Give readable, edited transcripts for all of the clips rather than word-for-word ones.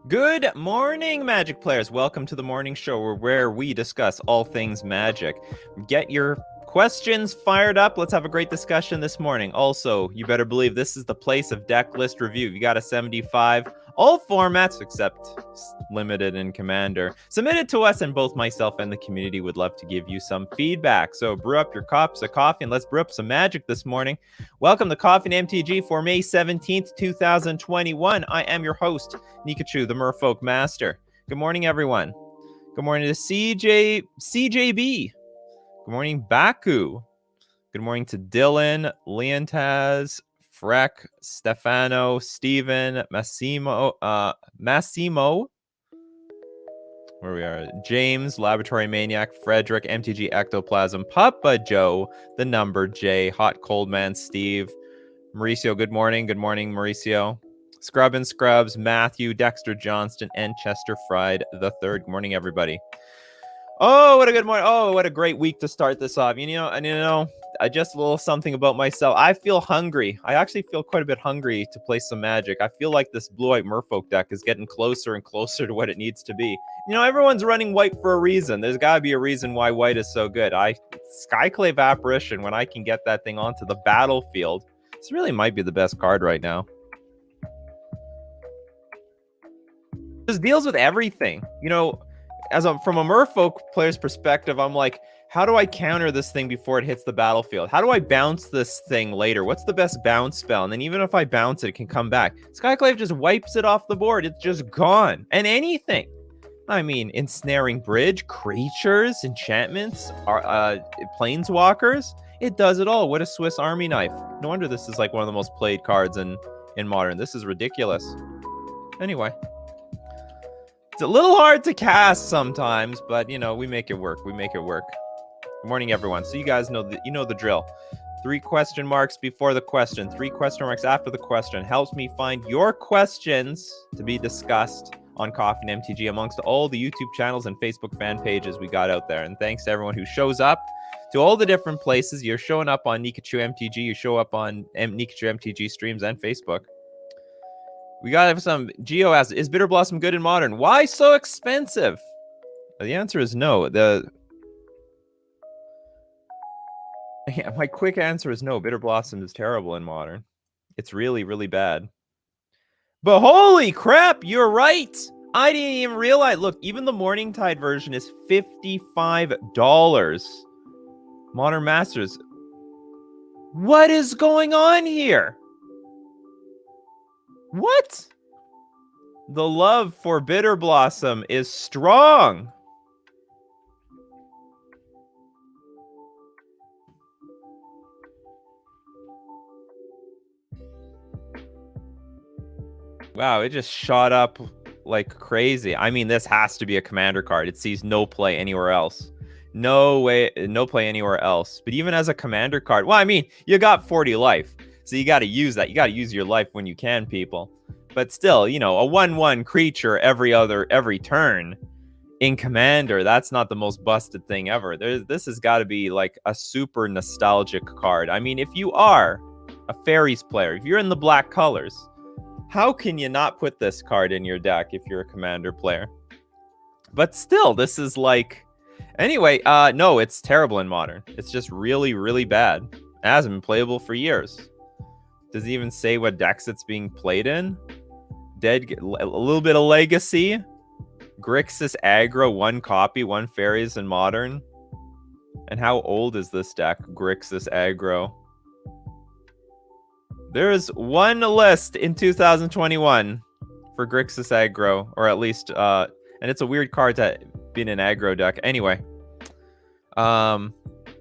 Good morning, Magic players. Welcome to the morning show where we discuss all things Magic. Get your questions fired up. Let's have a great discussion this morning. Also, you better believe this is the place of Decklist review. You got a 75, all formats except limited and commander. Submitted to us, and both myself and the community would love to give you some feedback. So brew up your cups of coffee and let's brew up some Magic this morning. Welcome to Coffee and MTG for May 17th, 2021. I am your host, Nikachu, the Merfolk Master. Good morning, everyone. Good morning to CJB. Good morning, Baku. Good morning to Dylan, Leontaz, Freck, Stefano, Steven, Massimo, where we are, James, Laboratory Maniac, Frederick, MTG Ectoplasm, Papa Joe, the number J, Hot Cold Man Steve, Mauricio, good morning. Good morning, Mauricio. Scrub and Scrubs, Matthew, Dexter Johnston, and Chester Fried the third. Good morning, everybody. Oh, what a good morning. Oh, what a great week to start this off. Just a little something about myself. I feel hungry. I actually feel quite a bit hungry to play some Magic. I feel like this blue-white Merfolk deck is getting closer and closer to what it needs to be. Everyone's running white for a reason. There's got to be a reason why white is so good. Skyclave Apparition, when I can get that thing onto the battlefield, this really might be the best card right now. Just deals with everything. From a Merfolk player's perspective, I'm like, how do I counter this thing before it hits the battlefield? How do I bounce this thing later? What's the best bounce spell? And then even if I bounce it, it can come back. Skyclave just wipes it off the board. It's just gone. And anything. I mean, Ensnaring Bridge, creatures, enchantments, planeswalkers. It does it all. What a Swiss Army knife. No wonder this is like one of the most played cards in Modern. This is ridiculous. Anyway. It's a little hard to cast sometimes, but, we make it work. We make it work. Good morning, everyone. So you guys know the drill. 3 question marks before the question, 3 question marks after the question. Helps me find your questions to be discussed on Coffee and MTG amongst all the YouTube channels and Facebook fan pages we got out there. And thanks to everyone who shows up to all the different places. You're showing up on Nikachu MTG. You show up on Nikachu MTG streams and Facebook. We gotta have some. Geo asks, is Bitter Blossom good in Modern? Why so expensive? The answer is no. My quick answer is no. Bitter Blossom is terrible in Modern. It's really, really bad. But holy crap, you're right. I didn't even realize. Look, even the Morningtide version is $55. Modern Masters. What is going on here? What? The love for Bitter Blossom is strong. Wow, it just shot up like crazy. I mean, this has to be a commander card. It sees no play anywhere else. No way, no play anywhere else. But even as a commander card, well, I mean, you got 40 life. So you got to use that. You got to use your life when you can, people. But still, a 1/1 creature every turn in Commander, that's not the most busted thing ever. This has got to be like a super nostalgic card. I mean, if you are a Fairies player, if you're in the black colors, how can you not put this card in your deck if you're a Commander player? But still, this is like... Anyway, no, it's terrible in Modern. It's just really, really bad. It hasn't been playable for years. Does it even say what decks it's being played in? A little bit of Legacy. Grixis aggro, 1 copy, 1 Fairies in Modern. And how old is this deck, Grixis aggro? There is 1 list in 2021 for Grixis aggro, or at least, and it's a weird card to be in an aggro deck. Anyway,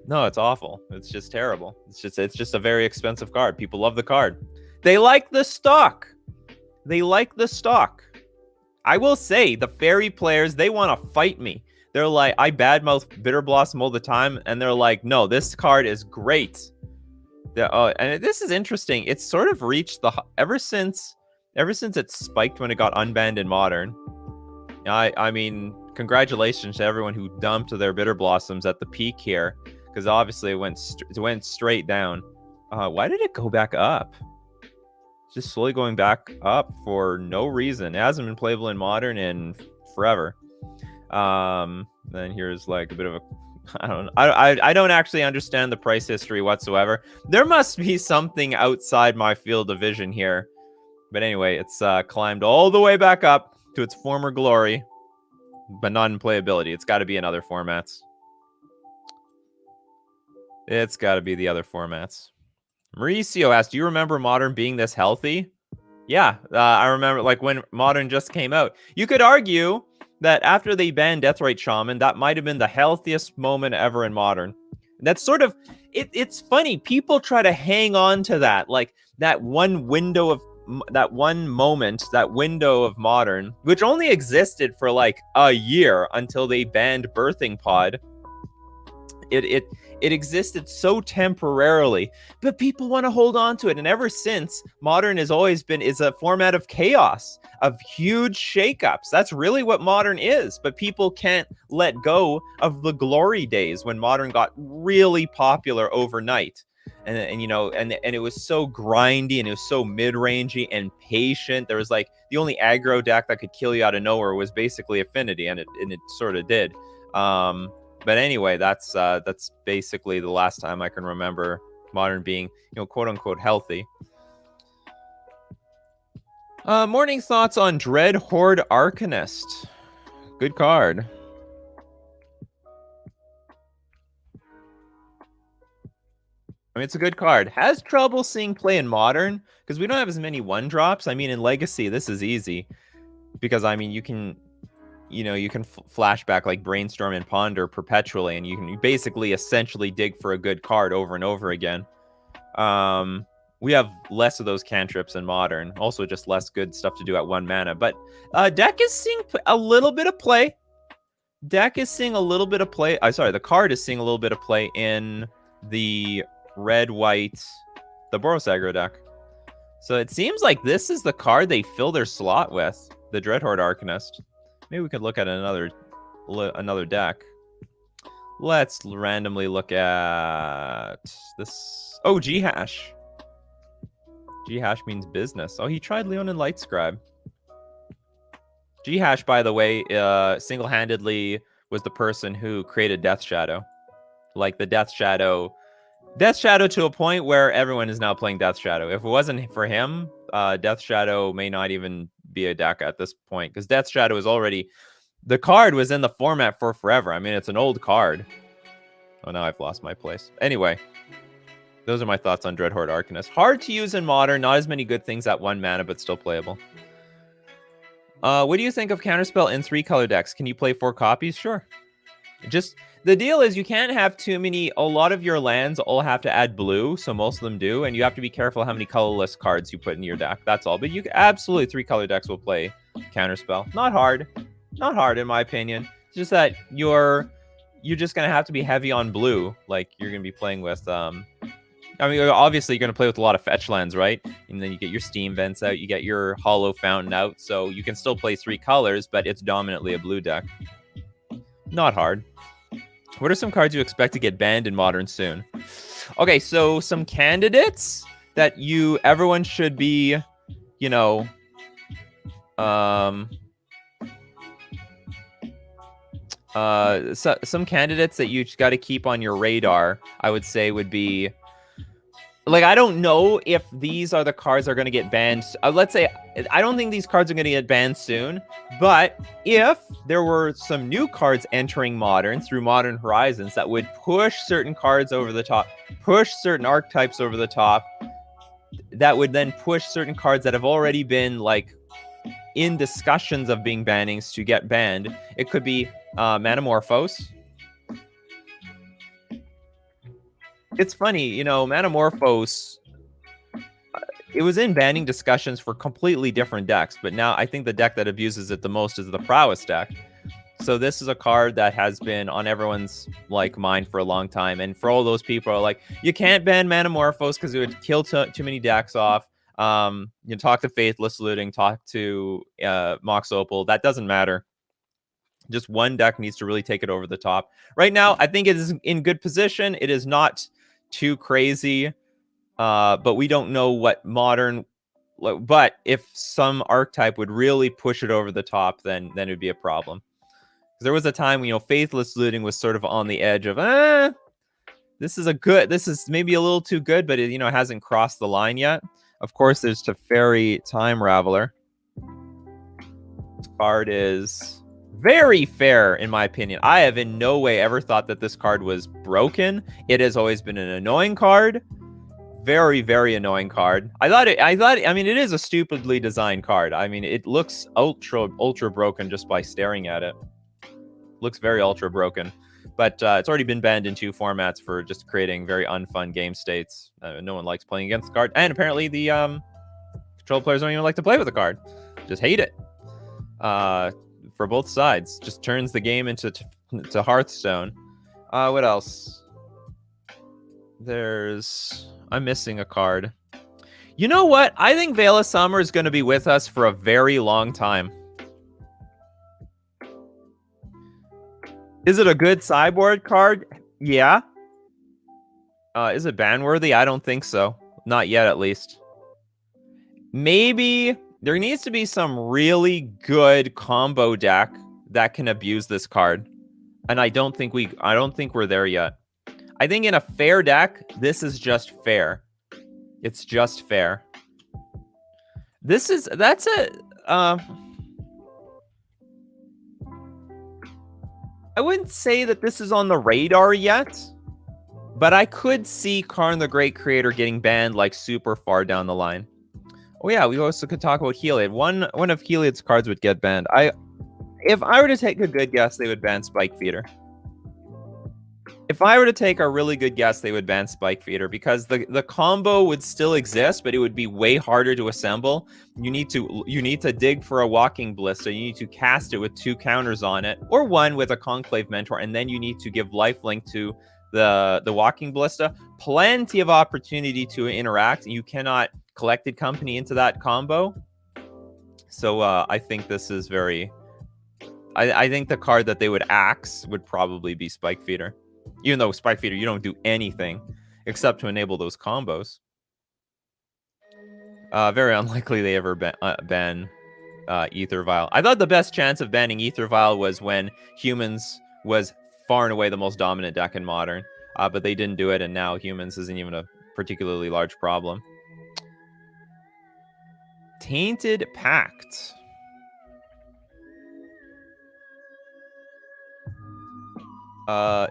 no, it's awful. It's just terrible. It's just a very expensive card. People love the card. They like the stock. They like the stock. I will say, the Fairy players, they want to fight me. They're like, I badmouth Bitter Blossom all the time, and they're like, no, this card is great. And this is interesting. It's sort of reached the... Ever since it spiked when it got unbanned in Modern. I mean, congratulations to everyone who dumped their Bitter Blossoms at the peak here. Because obviously it went straight down. Why did it go back up? just slowly going back up for no reason. It hasn't been playable in Modern in forever. Then here's like a bit of a, I don't actually understand the price history whatsoever. There must be something outside my field of vision here. But anyway, it's climbed all the way back up to its former glory, but not in playability. It's got to be in other formats. It's got to be the other formats. Mauricio asked, do you remember Modern being this healthy? Yeah, I remember like when Modern just came out. You could argue that after they banned Deathrite Shaman, that might have been the healthiest moment ever in Modern. That's sort of, it's funny. People try to hang on to that, like that one window of, that one moment, that window of Modern, which only existed for like a year until they banned Birthing Pod. It existed so temporarily, but people want to hold on to it. And ever since, Modern has always been is a format of chaos, of huge shakeups. That's really what Modern is. But people can't let go of the glory days when Modern got really popular overnight. And you know, and it was so grindy and it was so mid-rangey and patient. There was like the only aggro deck that could kill you out of nowhere was basically Affinity, and it sort of did. But anyway, that's basically the last time I can remember Modern being, you know, quote unquote healthy. Morning thoughts on Dread Horde Arcanist. Good card. I mean, it's a good card. Has trouble seeing play in Modern because we don't have as many 1-drops. I mean, in Legacy, this is easy because, I mean, you can flashback like Brainstorm and Ponder perpetually, and you can basically essentially dig for a good card over and over again. We have less of those cantrips in Modern. Also, just less good stuff to do at 1 mana. But deck is seeing a little bit of play. The card is seeing a little bit of play in the red-white, the Boros aggro deck. So it seems like this is the card they fill their slot with, the Dreadhorde Arcanist. Maybe we could look at another deck. Let's randomly look at this. Oh, G-Hash. G-Hash means business. Oh, he tried Leonin Lightscribe. G-Hash, by the way, single-handedly was the person who created Death Shadow. Like the Death Shadow to a point where everyone is now playing Death Shadow. If it wasn't for him, Death Shadow may not even be a deck at this point, because Death Shadow is already, the card was in the format for forever. I mean, it's an old card. Oh, now I've lost my place. Anyway, those are my thoughts on Dreadhorde Arcanist. Hard to use in Modern, not as many good things at 1 mana, but still playable. What do you think of Counterspell in 3-color decks? Can you play 4 copies? Sure. Just the deal is you can't have too many. A lot of your lands all have to add blue, so most of them do, and you have to be careful how many colorless cards you put in your deck. That's all. But you absolutely 3-color decks will play Counterspell. Not hard in my opinion. It's just that you're just gonna have to be heavy on blue. Like you're gonna be playing with I mean, obviously, you're going to play with a lot of fetch lands, right? And then you get your Steam Vents out, you get your Hollow Fountain out, so you can still play 3 colors, but it's dominantly a blue deck. Not hard. What are some cards you expect to get banned in Modern soon? Okay, so some candidates that everyone should be, you know, some candidates that you got to keep on your radar, I would say, would be, like, I don't know if these are the cards that are going to get banned. Let's say, I don't think these cards are going to get banned soon, but if there were some new cards entering Modern through Modern Horizons that would push certain cards over the top, push certain archetypes over the top, that would then push certain cards that have already been, like, in discussions of being bannings to get banned. It could be Manamorphose. It's funny, you know, Manamorphose, it was in banning discussions for completely different decks, but now I think the deck that abuses it the most is the Prowess deck. So this is a card that has been on everyone's, like, mind for a long time, and for all those people are like, you can't ban Manamorphose because it would kill too many decks off. You talk to Faithless Looting, talk to Mox Opal, that doesn't matter. Just one deck needs to really take it over the top. Right now, I think it is in good position. It is not too crazy, but we don't know what Modern But if some archetype would really push it over the top, then it'd be a problem. There was a time when, Faithless Looting was sort of on the edge of, this is maybe a little too good, but it hasn't crossed the line yet. Of course, there's Teferi Time Raveler. This card is very fair, in my opinion. I have in no way ever thought that this card was broken. It has always been an annoying card. Very, very annoying card. I mean, it is a stupidly designed card. I mean, it looks ultra broken just by staring at it. Looks very ultra broken. But it's already been banned in 2 formats for just creating very unfun game states. No one likes playing against the card. And apparently the control players don't even like to play with the card. Just hate it. For both sides. Just turns the game into Hearthstone. What else? I'm missing a card. You know what? I think Veil of Summer is going to be with us for a very long time. Is it a good sideboard card? Yeah. Is it ban-worthy? I don't think so. Not yet, at least. Maybe there needs to be some really good combo deck that can abuse this card. And I don't think we're there yet. I think in a fair deck, this is just fair. It's just fair. I wouldn't say that this is on the radar yet, but I could see Karn the Great Creator getting banned like super far down the line. Oh yeah, we also could talk about Heliod. One of Heliod's cards would get banned. If I were to take a good guess, they would ban Spike Feeder. If I were to take a really good guess, they would ban Spike Feeder because the combo would still exist, but it would be way harder to assemble. You need to dig for a Walking Ballista. You need to cast it with 2 counters on it, or 1 with a Conclave Mentor, and then you need to give lifelink to the Walking Ballista. Plenty of opportunity to interact, and you cannot Collected Company into that combo. So I think this is very... I think the card that they would axe would probably be Spike Feeder. Even though Spike Feeder, you don't do anything except to enable those combos. Very unlikely they ever ban Ether Vial. I thought the best chance of banning Ether Vial was when Humans was far and away the most dominant deck in Modern. But they didn't do it, and now Humans isn't even a particularly large problem. Tainted Pact.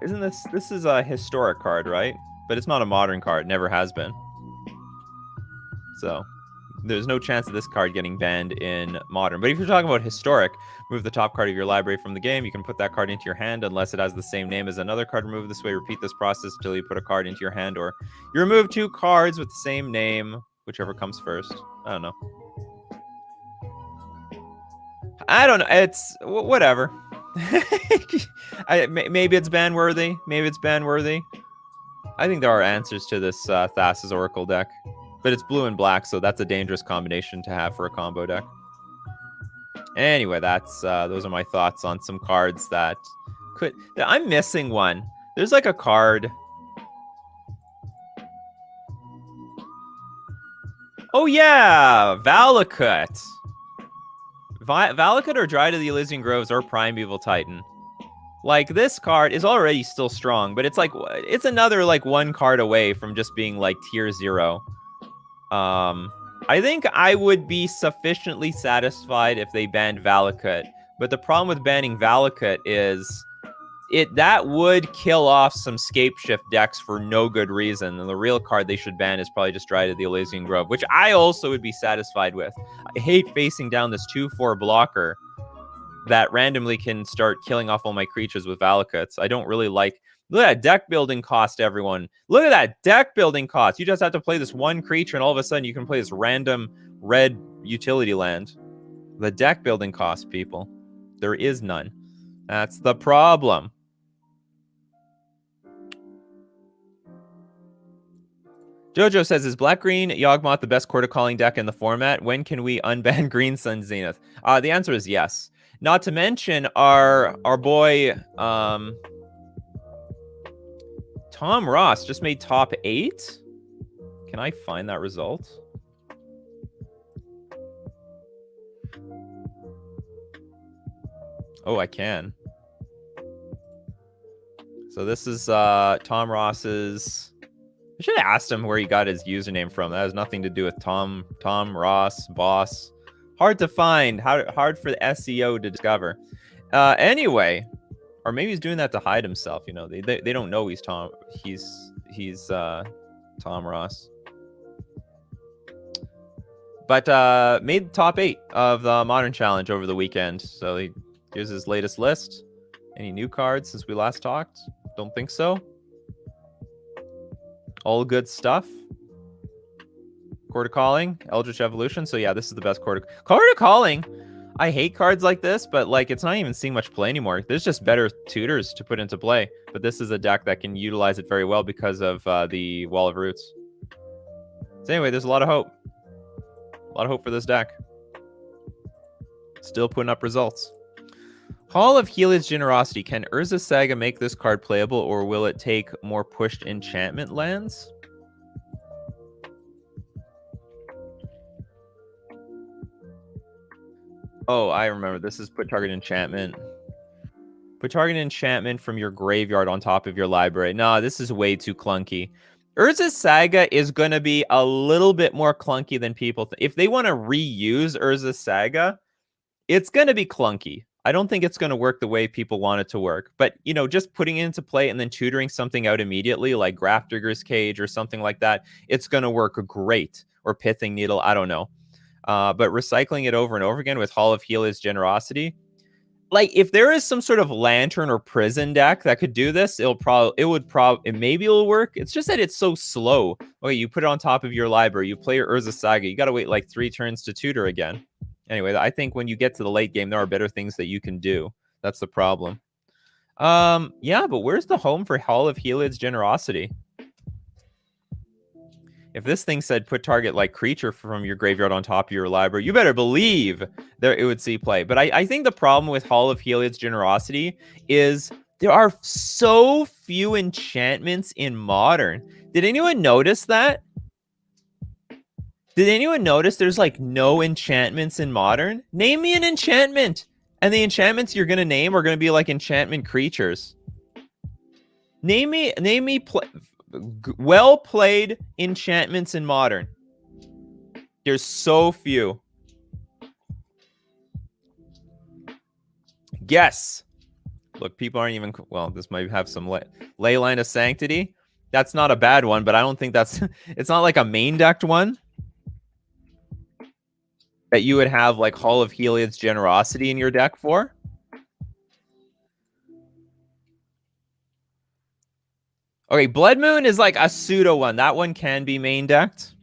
Isn't this is a historic card, right? But it's not a modern card, never has been. So there's no chance of this card getting banned in modern. But if you're talking about historic, move the top card of your library from the game. You can put that card into your hand unless it has the same name as another card removed this way. Repeat this process until you put a card into your hand, or you remove 2 cards with the same name, whichever comes first. I don't know. It's whatever. Maybe it's ban-worthy. Maybe it's ban-worthy. I think there are answers to this Thassa's Oracle deck. But it's blue and black, so that's a dangerous combination to have for a combo deck. Anyway, those are my thoughts on some cards that could... I'm missing one. There's like a card... Oh yeah! Valakut! Valakut or Dryad of the Elysian Groves or Primeval Titan. Like, this card is already still strong, but it's another, like, 1 card away from just being, like, tier 0. I think I would be sufficiently satisfied if they banned Valakut. But the problem with banning Valakut is that would kill off some Scapeshift decks for no good reason. And the real card they should ban is probably just Dryad of the Elysian Grove, which I also would be satisfied with. I hate facing down this 2/4 blocker that randomly can start killing off all my creatures with Valakuts. I don't really like... Look at that deck building cost, everyone. Look at that deck building cost. You just have to play this 1 creature, and all of a sudden you can play this random red utility land. The deck building cost, people. There is none. That's the problem. Jojo says, is Black-Green Yawgmoth the best Court of Calling deck in the format? When can we unban Green Sun Zenith? The answer is yes. Not to mention our boy Tom Ross just made top 8. Can I find that result? Oh, I can. So this is Tom Ross's. I should have asked him where he got his username from. That has nothing to do with Tom Ross, boss. Hard to find. Hard for the SEO to discover. Anyway, or maybe he's doing that to hide himself. You know, they don't know he's Tom. He's Tom Ross. But made the top 8 of the Modern Challenge over the weekend. So here's his latest list. Any new cards since we last talked? Don't think so. All good stuff. Court of Calling, Eldritch Evolution. So yeah, this is the best Court of Calling. I hate cards like this, but like it's not even seeing much play anymore. There's just better tutors to put into play. But this is a deck that can utilize it very well because of the Wall of Roots. So anyway, there's a lot of hope. A lot of hope for this deck. Still putting up results. Hall of Heliod's Generosity. Can Urza's Saga make this card playable, or will it take more pushed enchantment lands? Oh, I remember. This is put target enchantment. Put target enchantment from your graveyard on top of your library. No, this is way too clunky. Urza's Saga is going to be a little bit more clunky than people think. If they want to reuse Urza's Saga, it's going to be clunky. I don't think it's going to work the way people want it to work. But, you know, just putting it into play and then tutoring something out immediately, like Grafdigger's Cage or something like that, it's going to work great. Or Pithing Needle, I don't know. But recycling it over and over again with Hall of Heliod's Generosity, like if there is some sort of Lantern or Prison deck that could do this, maybe it'll work. It's just that it's so slow. Okay, you put it on top of your library, you play your Urza Saga, you got to wait like 3 turns to tutor again. Anyway, I think when you get to the late game, there are better things that you can do. That's the problem. Yeah, but where's the home for Hall of Heliod's Generosity? If this thing said put target like creature from your graveyard on top of your library, you better believe that it would see play. But I think the problem with Hall of Heliod's Generosity is there are so few enchantments in Modern. Did anyone notice that? Did anyone notice there's like no enchantments in Modern? Name me an enchantment. And the enchantments you're going to name are going to be like enchantment creatures. Name me well-played enchantments in Modern. There's so few. Guess. Look, people aren't even... Well, this might have some Leyline of Sanctity. That's not a bad one, but I don't think that's... It's not like a main decked one that you would have like Hall of Heliod's Generosity in your deck for. Okay, Blood Moon is like a pseudo one. That one can be main decked.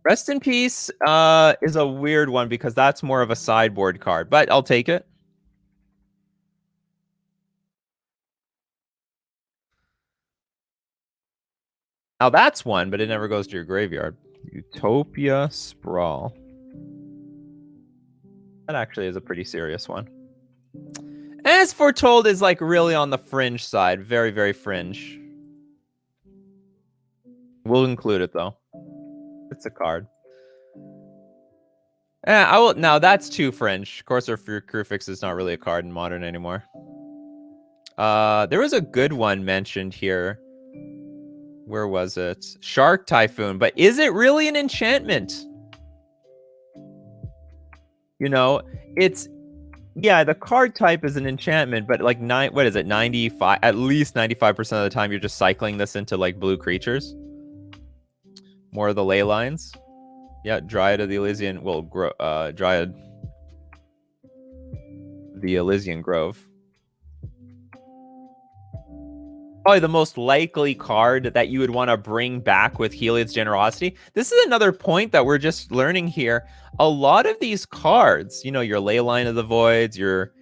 Rest in Peace is a weird one because that's more of a sideboard card, but I'll take it. Now that's one, but it never goes to your graveyard. Utopia Sprawl. That actually is a pretty serious one. As Foretold is like really on the fringe side. Very, very fringe. We'll include it though. It's a card. I will. Now that's too fringe. Courser for Crucifix is not really a card in Modern anymore. There was a good one mentioned here. Where was it? Shark Typhoon. But is it really an enchantment? You know, it's... Yeah, the card type is an enchantment, but like what is it? 95, at least 95% of the time you're just cycling this into like blue creatures. More of the ley lines. Yeah, Dryad of the Elysian, well, Dryad the Elysian Grove. Probably the most likely card that you would want to bring back with Heliod's Generosity. This is another point that we're just learning here. A lot of these cards, you know, your Leyline of the Voids, your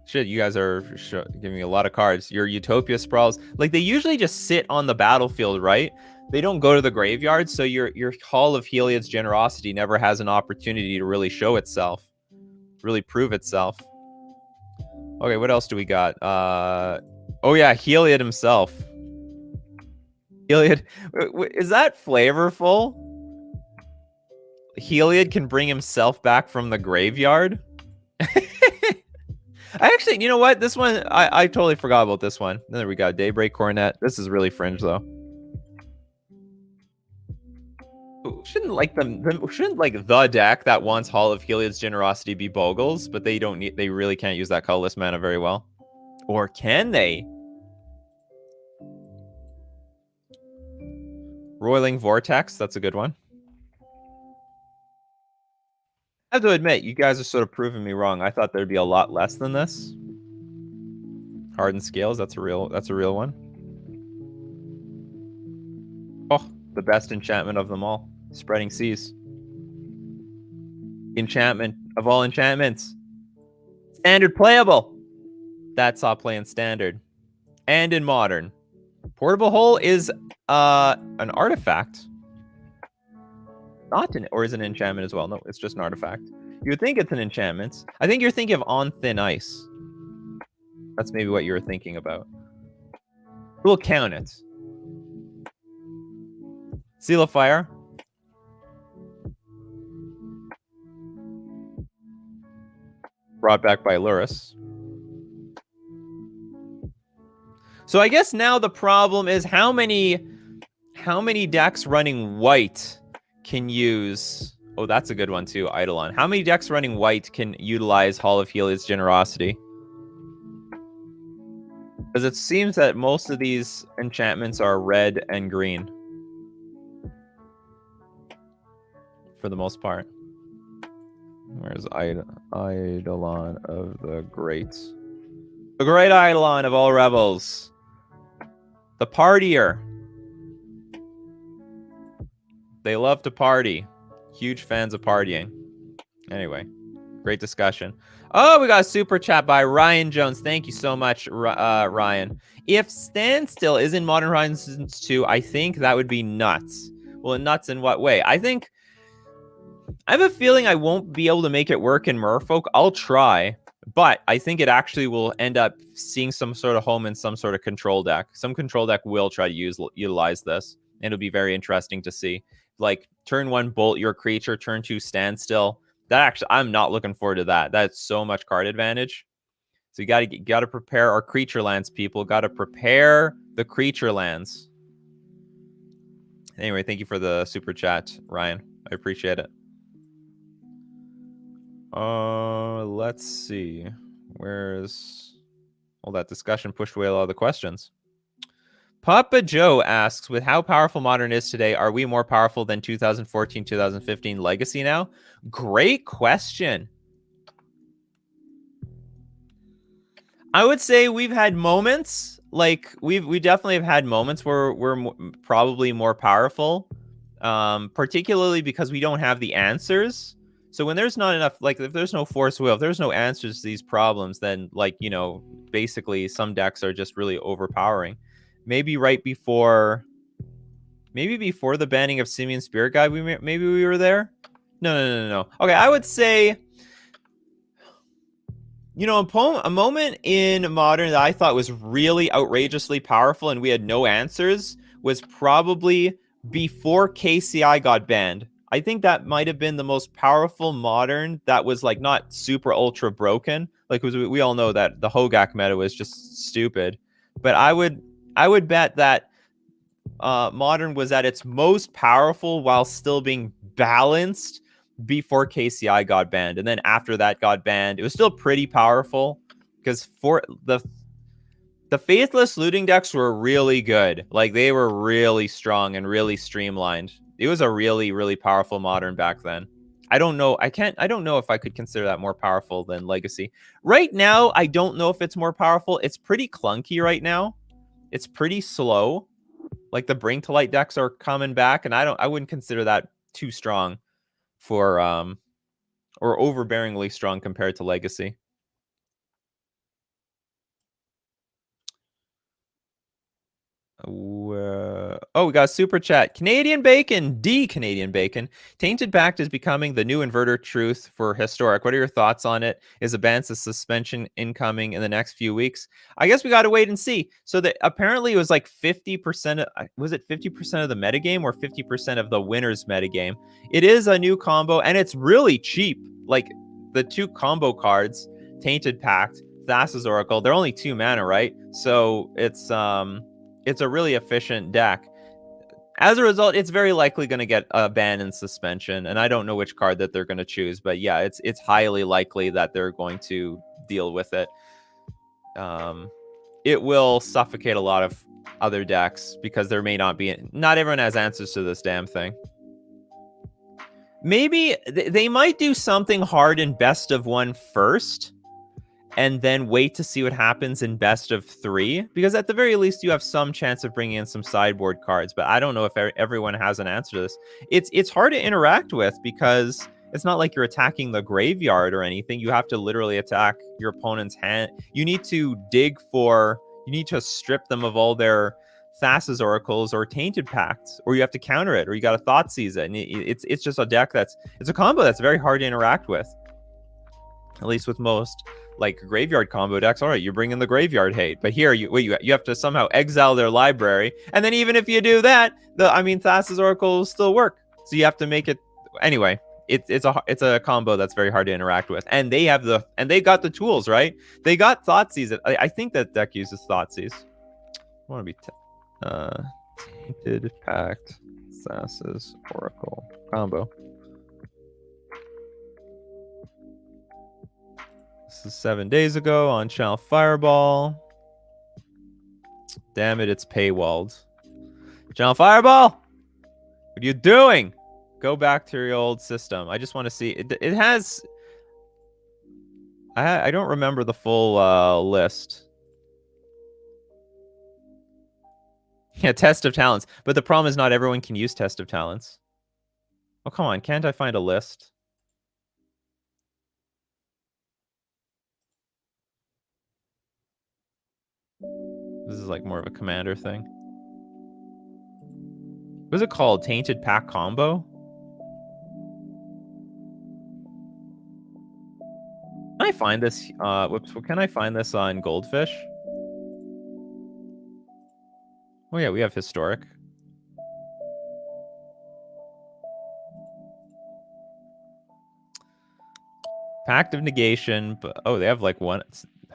shit, you guys are giving me a lot of cards. Your Utopia Sprawls, like they usually just sit on the battlefield, right? They don't go to the graveyard, so your Hall of Heliod's Generosity never has an opportunity to really show itself. Really prove itself. Okay, what else do we got? Oh yeah, Heliod himself. Heliod, is that flavorful? Heliod can bring himself back from the graveyard. I actually, you know what? This one, I totally forgot about this one. There we go. Daybreak Coronet. This is really fringe, though. Shouldn't like shouldn't like the deck that wants Hall of Heliod's Generosity be Bogles, but they don't need, they really can't use that colorless mana very well. Or can they? Roiling Vortex, that's a good one. I have to admit, you guys are sort of proving me wrong. I thought there'd be a lot less than this. Hardened Scales, that's a real one. Oh, the best enchantment of them all. Spreading Seas. Enchantment of all enchantments. Standard playable. That saw play in Standard. And in Modern. Portable Hole is an artifact. Not an, or is it an enchantment as well? No, it's just an artifact. You would think it's an enchantment. I think you're thinking of On Thin Ice. That's maybe what you were thinking about. We'll count it. Seal of Fire. Brought back by Luris. So I guess now the problem is how many decks running white can use... Oh, that's a good one too, Eidolon. How many decks running white can utilize Hall of Heliod's Generosity? Because it seems that most of these enchantments are red and green. For the most part. Where's Eidolon of the Great? The Great Eidolon of all rebels. The partier. They love to party. Huge fans of partying. Anyway, great discussion. Oh, we got a super chat by Ryan Jones. Thank you so much, Ryan. If Standstill is in Modern Horizons 2, I think that would be nuts. Well, nuts in what way? I have a feeling I won't be able to make it work in Merfolk. I'll try, but I think it actually will end up seeing some sort of home in some sort of control deck. Some control deck will try to utilize this, and it'll be very interesting to see. Like, turn 1, bolt your creature, turn 2, Standstill. That actually, I'm not looking forward to that. That's so much card advantage. So you gotta prepare our creature lands, people. Gotta prepare the creature lands. Anyway, thank you for the super chat, Ryan. I appreciate it. Let's see. Where's all that discussion pushed away a lot of the questions? Papa Joe asks, with how powerful Modern is today, are we more powerful than 2014, 2015 Legacy now? Great question. I would say we've had moments, like we definitely have had moments where we're probably more powerful, particularly because we don't have the answers. So when there's not enough, like if there's no force will, if there's no answers to these problems, then like, you know, basically some decks are just really overpowering. Maybe right before, the banning of Simian Spirit Guide, maybe we were there. No. Okay, I would say, you know, a moment in Modern that I thought was really outrageously powerful and we had no answers was probably before KCI got banned. I think that might have been the most powerful Modern that was like not super ultra broken. Like, we all know that the Hogak meta was just stupid. But I would bet that Modern was at its most powerful while still being balanced before KCI got banned. And then after that got banned, it was still pretty powerful because for the Faithless looting decks were really good. Like, they were really strong and really streamlined. It was a really, really powerful Modern back then. I don't know. I don't know if I could consider that more powerful than Legacy. Right now, I don't know if it's more powerful. It's pretty clunky right now. It's pretty slow. Like, the Bring to Light decks are coming back, and I wouldn't consider that too strong for or overbearingly strong compared to Legacy. Oh, we got a super chat. Canadian Bacon, Canadian Bacon. Tainted Pact is becoming the new inverter truth for Historic. What are your thoughts on it? Is a ban suspension incoming in the next few weeks? I guess we got to wait and see. So that apparently it was like 50%. Was it 50% of the metagame or 50% of the winner's metagame? It is a new combo and it's really cheap. Like the 2 combo cards, Tainted Pact, Thassa's Oracle, they're only 2 mana, right? So it's a really efficient deck. As a result, it's very likely going to get a ban and suspension, and I don't know which card that they're going to choose, but yeah, it's highly likely that they're going to deal with it. It will suffocate a lot of other decks because there may not everyone has answers to this damn thing. Maybe they might do something hard in best of 1 first, and then wait to see what happens in best of 3, because at the very least you have some chance of bringing in some sideboard cards, but I don't know if everyone has an answer to this. It's hard to interact with because it's not like you're attacking the graveyard or anything. You have to literally attack your opponent's hand. You need to you need to strip them of all their Thassa's Oracles or Tainted Pacts, or you have to counter it, or you got to Thoughtseize it. And it's just a deck it's a combo that's very hard to interact with. At least with most like graveyard combo decks. All right, you bring in the graveyard hate, but here you have to somehow exile their library, and then even if you do that, Thassa's Oracle will still work. So you have to make it anyway. It's a combo that's very hard to interact with, and they got the tools, right? They got Thoughtseize. I think that deck uses Thoughtseize. I want to be Tainted Pact, Thassa's Oracle combo. This is 7 days ago on Channel Fireball. Damn it, it's paywalled. Channel Fireball! What are you doing? Go back to your old system. I just want to see. It has... I don't remember the full list. Yeah, Test of Talents. But the problem is not everyone can use Test of Talents. Oh, come on. Can't I find a list? This is like more of a commander thing. What is it called? Tainted Pack Combo? Can I find this? Whoops. Can I find this on Goldfish? Oh yeah, we have Historic. Pact of Negation. But oh, they have like one.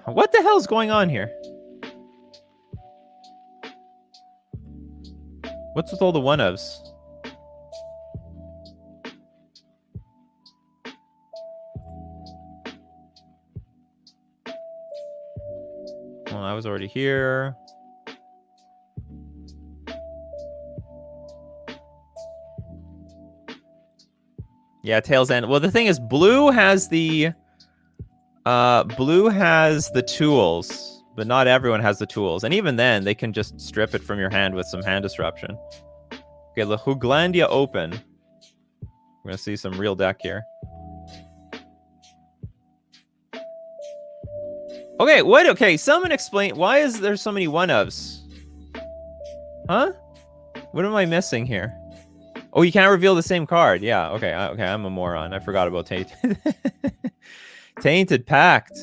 What the hell is going on here? What's with all the one-ofs? Well, I was already here. Yeah, Tails End. Well, the thing is, blue has the tools, but not everyone has the tools. And even then, they can just strip it from your hand with some hand disruption. Okay, the Hooglandia Open. We're gonna see some real deck here. Okay, what? Okay, someone explain, why is there so many one-ofs? Huh? What am I missing here? Oh, you can't reveal the same card. Yeah, okay, I'm a moron. I forgot about Tainted. Tainted Pact.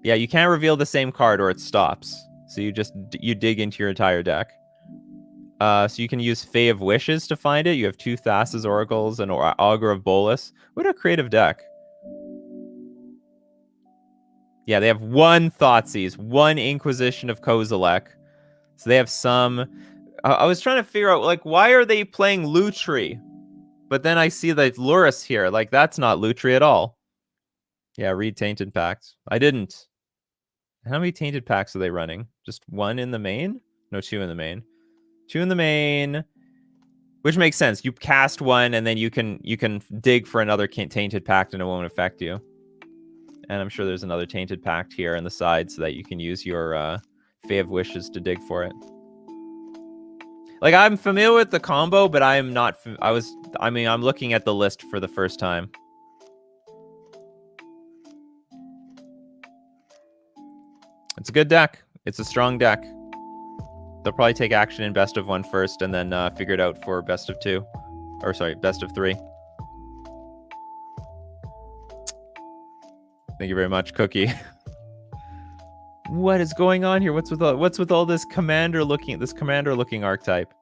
Yeah, you can't reveal the same card or it stops. So you dig into your entire deck. So you can use Fae of Wishes to find it. You have 2 Thassa's Oracles and Augur of Bolus. What a creative deck. Yeah, they have 1 Thoughtseize, 1 Inquisition of Kozilek. So they have some... I was trying to figure out, like, why are they playing Lutri? But then I see the Lurrus here. Like, that's not Lutri at all. Yeah, read Tainted Pacts. I didn't. How many Tainted Pacts are they running? Just 1 in the main? No, 2 in the main. 2 in the main. Which makes sense. You cast 1, and then you can dig for another Tainted Pact, and it won't affect you. And I'm sure there's another Tainted Pact here on the side so that you can use your Fae of Wishes to dig for it. Like, I'm familiar with the combo, but I am not... I'm looking at the list for the first time. It's a good deck. It's a strong deck. They'll probably take action in best of 1 first and then figure it out for best of 2. Or sorry, best of 3. Thank you very much, Cookie. What is going on here? What's with all this commander looking archetype?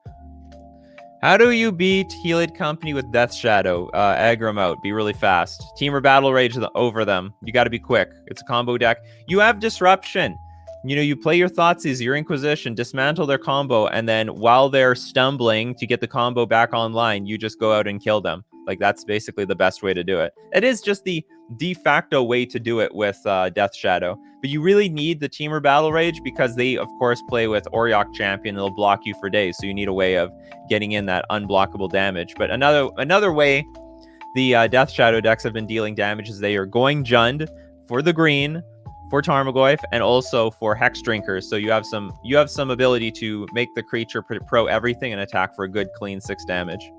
How do you beat Helid Company with Death Shadow? Aggro them out. Be really fast. Team or Battle Rage over them. You got to be quick. It's a combo deck. You have Disruption. You know, you play your Thoughtseize, your Inquisition, dismantle their combo, and then while they're stumbling to get the combo back online, you just go out and kill them. Like, that's basically the best way to do it. It is just the de facto way to do it with Death Shadow. But you really need the Teamer Battle Rage because they, of course, play with Oriok Champion. They'll block you for days, so you need a way of getting in that unblockable damage. But another way the Death Shadow decks have been dealing damage is they are going Jund for the green, for Tarmogoyf, and also for Hex Drinkers. So you have some ability to make the creature pro everything and attack for a good clean 6 damage.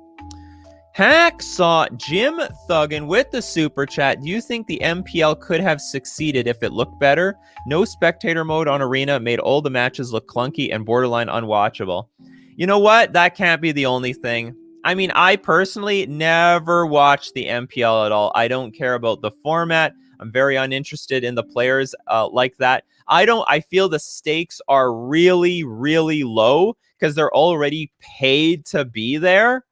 Hacksaw Jim Thuggin with the super chat. Do you think the MPL could have succeeded if it looked better? No spectator mode on Arena made all the matches look clunky and borderline unwatchable. You know what? That can't be the only thing. I mean, I personally never watched the MPL at all. I don't care about the format. I'm very uninterested in the players like that. I feel the stakes are really, really low because they're already paid to be there.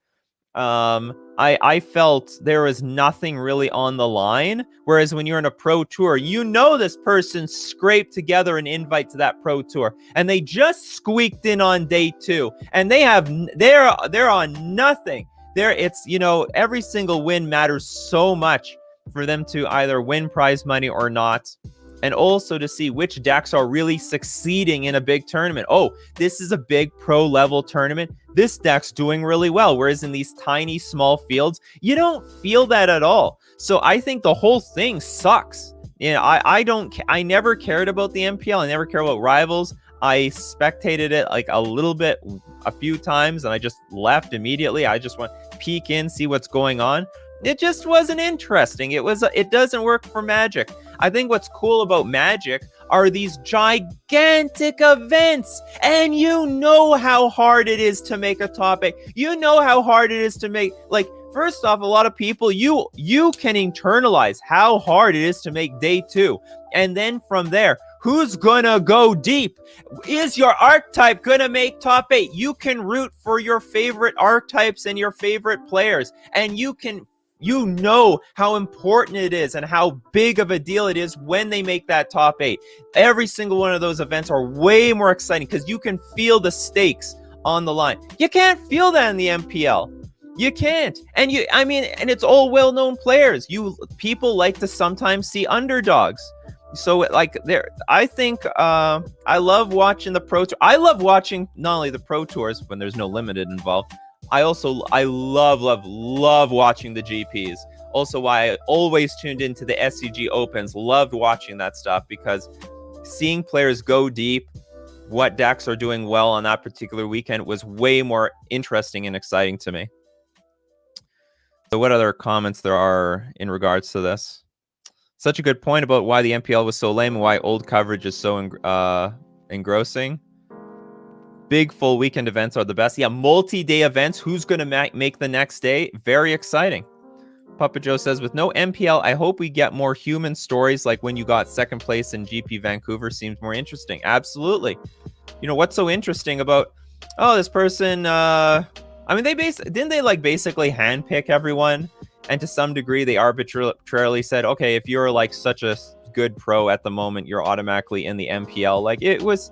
I felt there was nothing really on the line. Whereas when you're in a pro tour, you know this person scraped together an invite to that pro tour, and they just squeaked in on day 2, and they're on nothing. It's, you know, every single win matters so much for them to either win prize money or not. And also to see which decks are really succeeding in a big tournament. Oh, this is a big pro level tournament. This deck's doing really well. Whereas in these tiny, small fields, you don't feel that at all. So I think the whole thing sucks. You know, I never cared about the MPL. I never cared about Rivals. I spectated it like a little bit, a few times, and I just left immediately. I just want to peek in, see what's going on. It just wasn't interesting. It doesn't work for Magic. I think what's cool about Magic are these gigantic events. And you know how hard it is to make a top 8. You know how hard it is to make, like, first off, a lot of people, you can internalize how hard it is to make day 2. And then from there, who's gonna go deep? Is your archetype gonna make top 8? You can root for your favorite archetypes and your favorite players. And you know how important it is and how big of a deal it is when they make that top 8. Every single one of those events are way more exciting because you can feel the stakes on the line. You can't feel that in the MPL. You can't. And it's all well-known players. People like to sometimes see underdogs. So like I think I love watching the pro tour. I love watching not only the pro tours when there's no limited involved. I love watching the GPs. Also why I always tuned into the SCG Opens. Loved watching that stuff because seeing players go deep, what decks are doing well on that particular weekend was way more interesting and exciting to me. So what other comments there are in regards to this? Such a good point about why the MPL was so lame and why old coverage is so engrossing. Big full weekend events are the best. Yeah, multi-day events. Who's going to make the next day? Very exciting. Papa Joe says, with no MPL, I hope we get more human stories like when you got second place in GP Vancouver. Seems more interesting. Absolutely. You know, what's so interesting about, oh, this person, I mean, didn't they like basically handpick everyone? And to some degree, they arbitrarily said, okay, if you're like such a good pro at the moment, you're automatically in the MPL. Like it was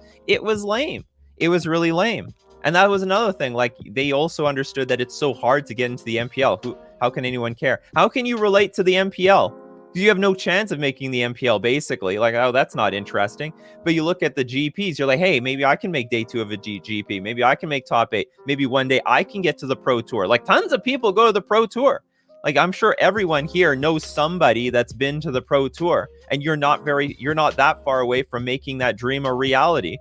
lame. It was really lame. And that was another thing. Like they also understood that it's so hard to get into the MPL. How can anyone care? How can you relate to the MPL? You have no chance of making the MPL basically. Like, oh, that's not interesting. But you look at the GPs, you're like, hey, maybe I can make day 2 of a GP. Maybe I can make top 8. Maybe one day I can get to the pro tour. Like tons of people go to the pro tour. Like I'm sure everyone here knows somebody that's been to the pro tour, and you're not that far away from making that dream a reality.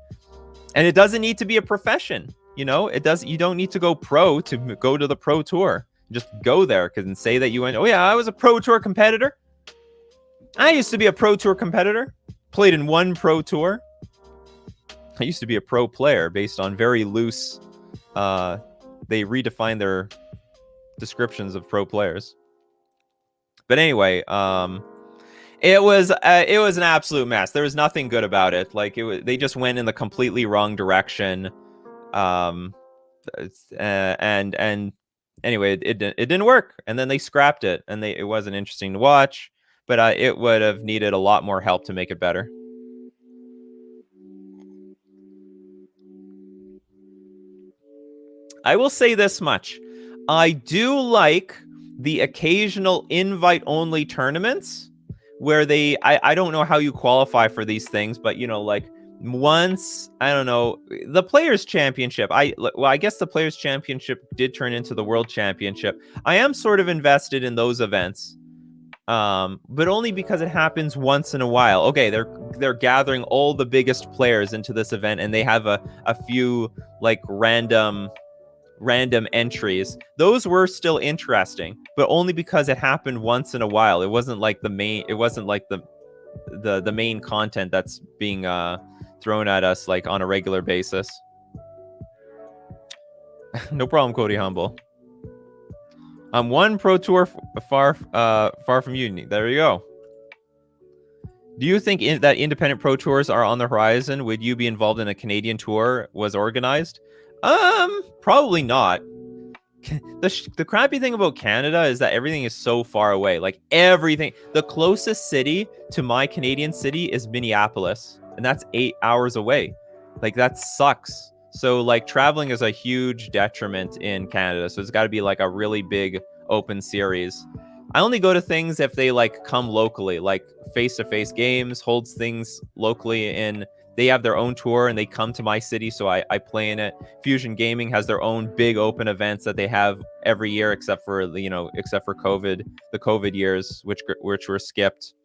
And it doesn't need to be a profession, you know. You don't need to go pro to go to the pro tour. Just go there and say that you went, oh yeah, I was a pro tour competitor. I used to be a pro tour competitor. Played in one pro tour. I used to be a pro player based on very loose. They redefined their descriptions of pro players. But anyway, it was an absolute mess. There was nothing good about it. Like they just went in the completely wrong direction. And anyway, it didn't work. And then they scrapped it, and it wasn't interesting to watch. But it would have needed a lot more help to make it better. I will say this much. I do like the occasional invite-only tournaments where I don't know how you qualify for these things, but, you know, like once, I don't know, the Players' Championship. I guess the Players' Championship did turn into the World Championship. I am sort of invested in those events. But only because it happens once in a while. Okay, they're gathering all the biggest players into this event, and they have a few like random entries. Those were still interesting, but only because it happened once in a while. It wasn't like the main content that's being thrown at us like on a regular basis. No problem, Cody Humble. I'm one pro tour far from you. There you go. Do you think that independent pro tours are on the horizon? Would you be involved in a Canadian tour was organized? Probably not. The crappy thing about Canada is that everything is so far away. Like everything, the closest city to my Canadian city is Minneapolis, and that's 8 hours away. Like that sucks. So like traveling is a huge detriment in Canada. So it's got to be like a really big open series. I only go to things if they like come locally, like face-to-face games, holds things locally in. They have their own tour and they come to my city, so I play in it. Fusion Gaming has their own big open events that they have every year, except for COVID, the COVID years, which were skipped.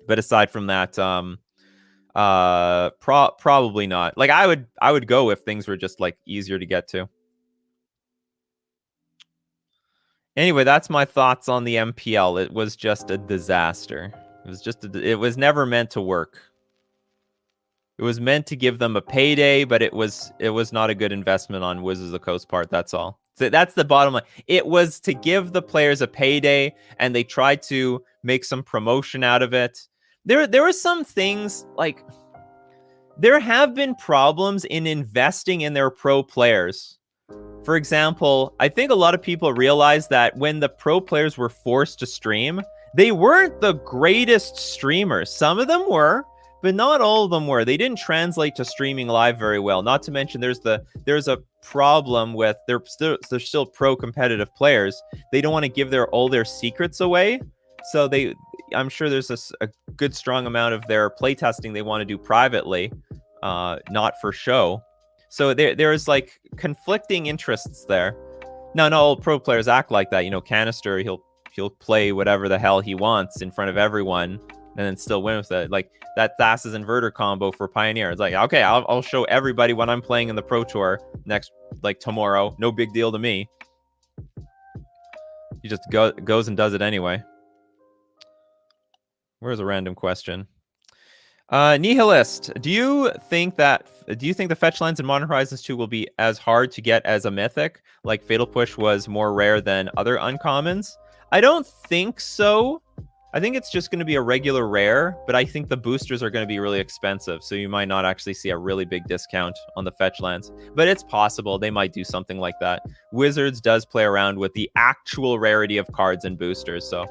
But aside from that, probably not. Like I would go if things were just like easier to get to. Anyway, that's my thoughts on the MPL. It was just a disaster. It was never meant to work. It was meant to give them a payday, but it was not a good investment on Wizards of the Coast part. That's all. So that's the bottom line. It was to give the players a payday, and they tried to make some promotion out of it. There were some things like there have been problems in investing in their pro players. For example, I think a lot of people realize that when the pro players were forced to stream, they weren't the greatest streamers. Some of them were, but not all of them were. They didn't translate to streaming live very well. Not to mention there's a problem with they're still pro competitive players. They don't want to give all their secrets away. So I'm sure there's a good strong amount of their playtesting they want to do privately, not for show. So there's like conflicting interests there. Now, not all pro players act like that. You know, Canister, he'll play whatever the hell he wants in front of everyone and then still win with it. Like that Thassa's inverter combo for Pioneer. It's like, okay, I'll show everybody what I'm playing in the Pro Tour tomorrow. No big deal to me. He just goes and does it anyway. Where's a random question? Nihilist, do you think the fetch lines in Modern Horizons 2 will be as hard to get as a mythic, like Fatal Push was more rare than other uncommons? I don't think so. I think it's just going to be a regular rare, but I think the boosters are going to be really expensive, so you might not actually see a really big discount on the fetch lands. But it's possible they might do something like that. Wizards does play around with the actual rarity of cards and boosters, so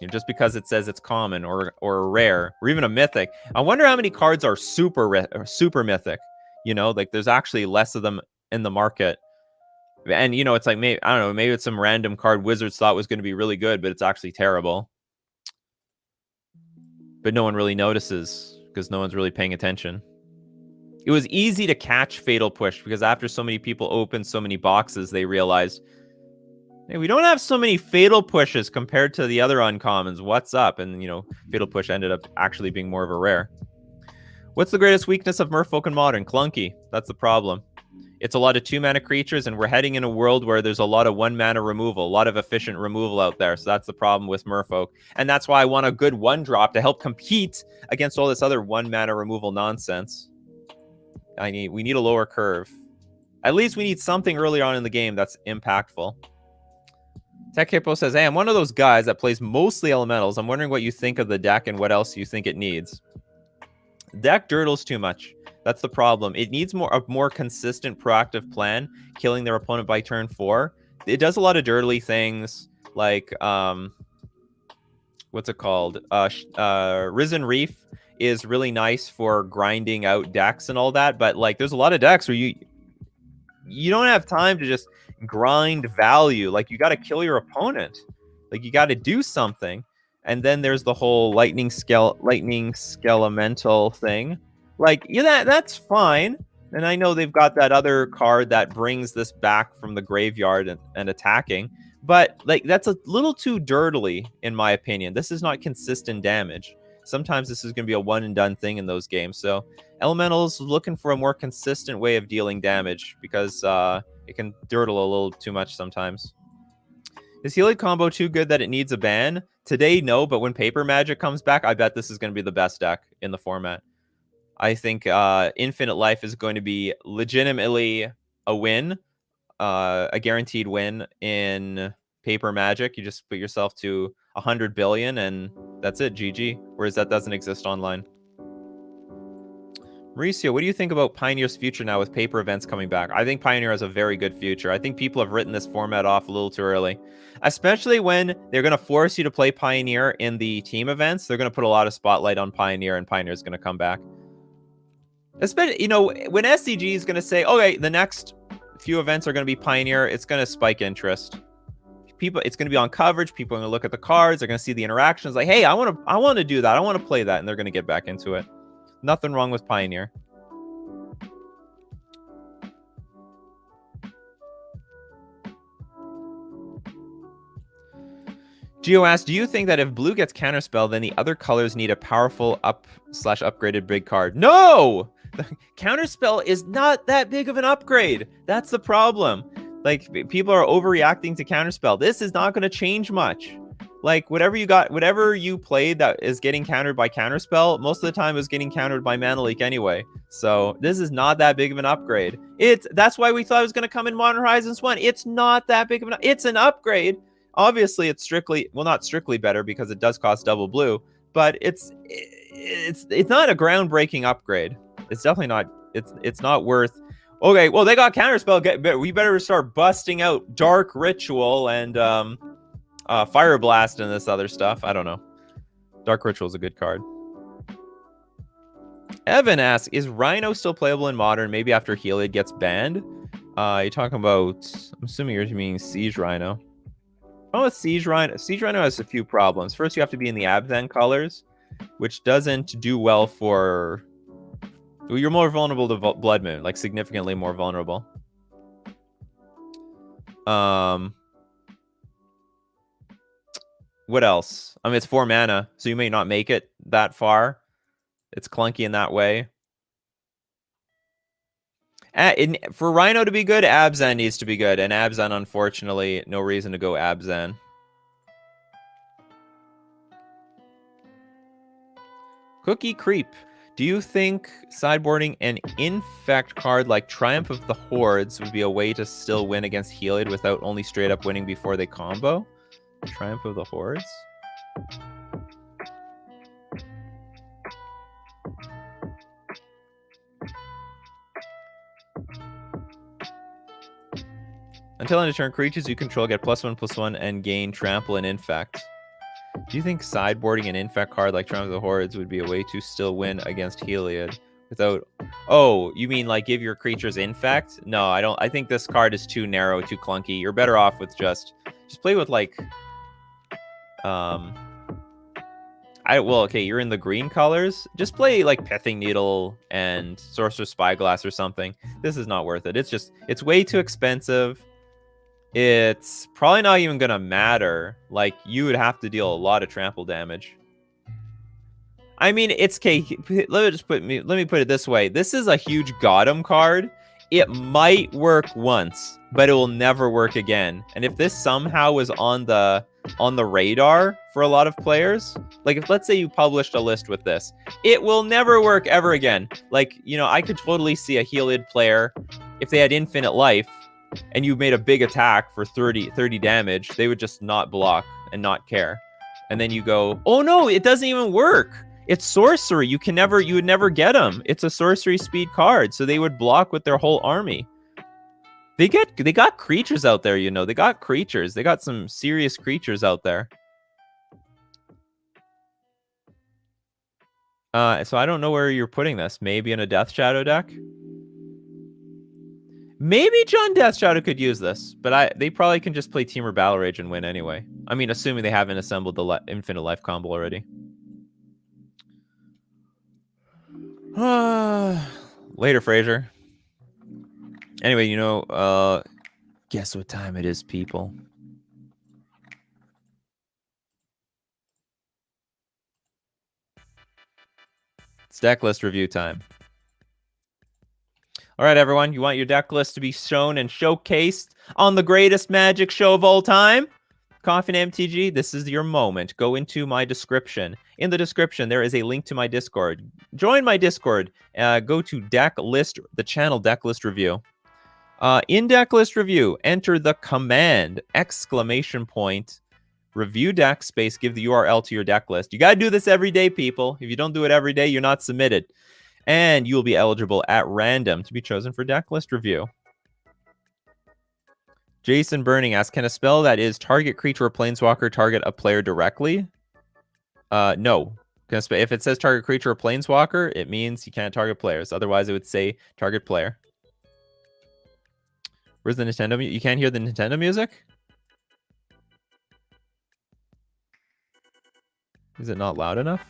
just because it says it's common or rare or even a mythic, I wonder how many cards are super mythic. You know, like there's actually less of them in the market. And, you know, it's like, maybe it's some random card Wizards thought was going to be really good, but it's actually terrible. But no one really notices because no one's really paying attention. It was easy to catch Fatal Push because after so many people opened so many boxes, they realized, hey, we don't have so many Fatal Pushes compared to the other uncommons. What's up? And, you know, Fatal Push ended up actually being more of a rare. What's the greatest weakness of Merfolk and Modern? Clunky. That's the problem. It's a lot of 2-mana creatures, and we're heading in a world where there's a lot of 1-mana removal, a lot of efficient removal out there. So that's the problem with Merfolk. And that's why I want a good 1-drop to help compete against all this other 1-mana removal nonsense. We need a lower curve. At least we need something earlier on in the game that's impactful. Tech Hippo says, hey, I'm one of those guys that plays mostly elementals. I'm wondering what you think of the deck and what else you think it needs. Deck dirtles too much. That's the problem. It needs a more consistent, proactive plan, killing their opponent by turn 4. It does a lot of dirtly things, like what's it called? Risen Reef is really nice for grinding out decks and all that, but like there's a lot of decks where you don't have time to just grind value. Like you got to kill your opponent. Like you got to do something. And then there's the whole lightning skelemental thing. Like, yeah, that's fine. And I know they've got that other card that brings this back from the graveyard and attacking. But like that's a little too dirtily, in my opinion. This is not consistent damage. Sometimes this is going to be a one and done thing in those games. So Elemental's looking for a more consistent way of dealing damage because it can dirtle a little too much sometimes. Is Heliod combo too good that it needs a ban? Today, no, but when Paper Magic comes back, I bet this is going to be the best deck in the format. I think Infinite Life is going to be legitimately a win, a guaranteed win in Paper Magic. You just put yourself to 100 billion and that's it, GG. Whereas that doesn't exist online. Mauricio, what do you think about Pioneer's future now with paper events coming back? I think Pioneer has a very good future. I think people have written this format off a little too early, especially when they're going to force you to play Pioneer in the team events. They're going to put a lot of spotlight on Pioneer, and Pioneer is going to come back. Especially, you know, when SCG is going to say, okay, the next few events are going to be Pioneer, it's going to spike interest. It's going to be on coverage. People are going to look at the cards. They're going to see the interactions. Like, hey, I want to do that. I want to play that, and they're going to get back into it. Nothing wrong with Pioneer. Geo asks, do you think that if blue gets counterspell, then the other colors need a powerful up/upgraded big card? No! Counterspell is not that big of an upgrade. That's the problem. Like, people are overreacting to counterspell. This is not going to change much. Like, whatever you played that is getting countered by counterspell, most of the time is getting countered by Mana Leak anyway. So this is not that big of an upgrade. That's why we thought it was going to come in Modern Horizons 1. It's not that big of it's an upgrade. Obviously, it's not strictly better because it does cost double blue, but it's not a groundbreaking upgrade. It's definitely not. It's not worth. Okay, well, they got counterspell. We better start busting out Dark Ritual and Fire Blast and this other stuff. I don't know. Dark Ritual is a good card. Evan asks, is Rhino still playable in Modern, maybe after Heliod gets banned? You're talking about, I'm assuming you're meaning Siege Rhino. Oh, Siege Rhino. Siege Rhino has a few problems. First, you have to be in the Abzan colors, which doesn't do well for... You're more vulnerable to Blood Moon, like significantly more vulnerable. What else? I mean, it's 4 mana, so you may not make it that far. It's clunky in that way. For Rhino to be good, Abzan needs to be good. And Abzan, unfortunately, no reason to go Abzan. Cookie Creep. Do you think sideboarding an Infect card like Triumph of the Hordes would be a way to still win against Heliod without only straight up winning before they combo? Triumph of the Hordes? Until end of turn, creatures you control get +1/+1 and gain trample and infect. Do you think sideboarding an infect card like Triumph of the Hordes would be a way to still win against Heliod without... Oh, you mean like give your creatures infect? No, I don't. I think this card is too narrow, too clunky. You're better off with just play with like... Well, okay, you're in the green colors. Just play like Pithing Needle and Sorcerer's Spyglass or something. This is not worth it. It's way too expensive. It's probably not even gonna matter. Like, you would have to deal a lot of trample damage. I mean, it's okay. Let me put it this way. This is a huge Gotham card. it might work once, but it will never work again. And if this somehow is on the radar for a lot of players, like if let's say you published a list with this, it will never work ever again. Like, you know, I could totally see a healed player, if they had infinite life and you made a big attack for 30 damage, they would just not block and not care. And then you go, oh no, it doesn't even work. It's sorcery. You would never get them. It's a sorcery speed card, so they would block with their whole army. They got creatures out there, you know. They got creatures. They got some serious creatures out there. So I don't know where you're putting this. Maybe in a Death Shadow deck? Maybe John Death Shadow could use this, but they probably can just play Temur Battle Rage and win anyway. I mean, assuming they haven't assembled the Infinite Life combo already. Later, Fraser. Anyway, you know, guess what time it is, people? It's deck list review time. All right, everyone, you want your deck list to be shown and showcased on the greatest Magic show of all time? Coffee and MTG, this is your moment. Go into my description. In the description, there is a link to my Discord. Join my Discord. Go to Decklist, the channel Decklist Review. In Decklist Review, enter the command, ! Review deck space, give the URL to your deck list. You got to do this every day, people. If you don't do it every day, you're not submitted. And you will be eligible at random to be chosen for deck list review. Jason Burning asks, can a spell that is target creature or planeswalker target a player directly? No. If it says target creature or planeswalker, it means you can't target players. Otherwise, it would say target player. Where's the Nintendo? You can't hear the Nintendo music? Is it not loud enough?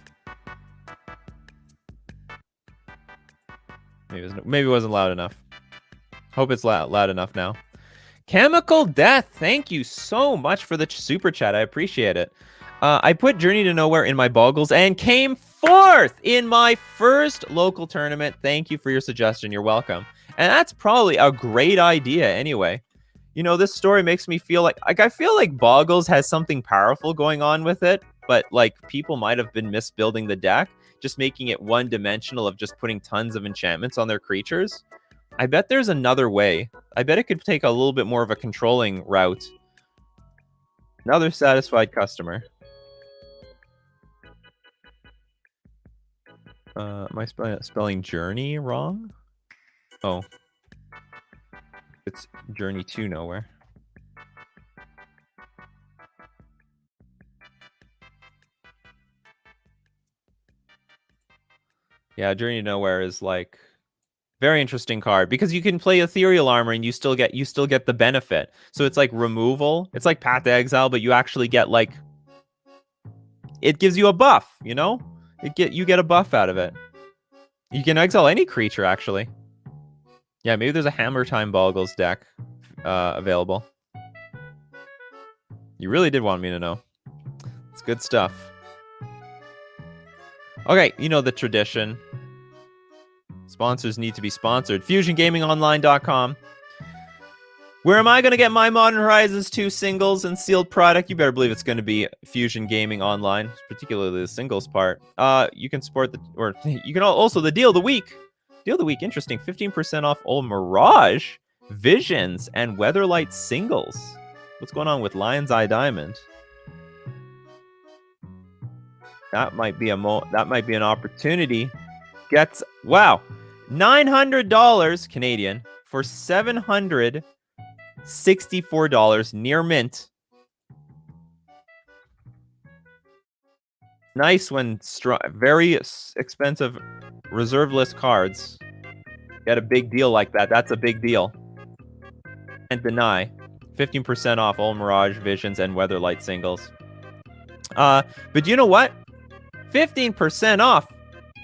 Maybe it wasn't loud enough. Hope it's loud enough now. Chemical Death, thank you so much for the super chat. I appreciate it. I put Journey to Nowhere in my Boggles and came fourth in my first local tournament. Thank you for your suggestion. You're welcome. And that's probably a great idea anyway. You know, this story makes me feel like I feel like Boggles has something powerful going on with it, but like people might have been misbuilding the deck, just making it one-dimensional of just putting tons of enchantments on their creatures. I bet there's another way. I bet it could take a little bit more of a controlling route. Another satisfied customer. Am I spelling Journey wrong? Oh. It's Journey to Nowhere. Yeah, Journey to Nowhere is like very interesting card because you can play Ethereal Armor and you still get the benefit. So it's like removal. It's like Path to Exile, but you actually get like it gives you a buff, you know? You get a buff out of it. You can exile any creature actually. Yeah, maybe there's a Hammer Time Boggles deck available. You really did want me to know. It's good stuff. Okay, you know the tradition. Sponsors need to be sponsored. FusionGamingOnline.com. Where am I going to get my Modern Horizons 2 singles and sealed product? You better believe it's going to be Fusion Gaming Online, particularly the singles part. You can support you can also the deal of the week. Deal of the week, interesting. 15% off all Mirage, Visions, and Weatherlight singles. What's going on with Lion's Eye Diamond? That might be an opportunity. Wow, $900 Canadian for $764 near mint. Nice when very expensive reserve list cards get a big deal like that. That's a big deal. And deny 15% off all Mirage, Visions, and Weatherlight singles. But you know what? 15% off.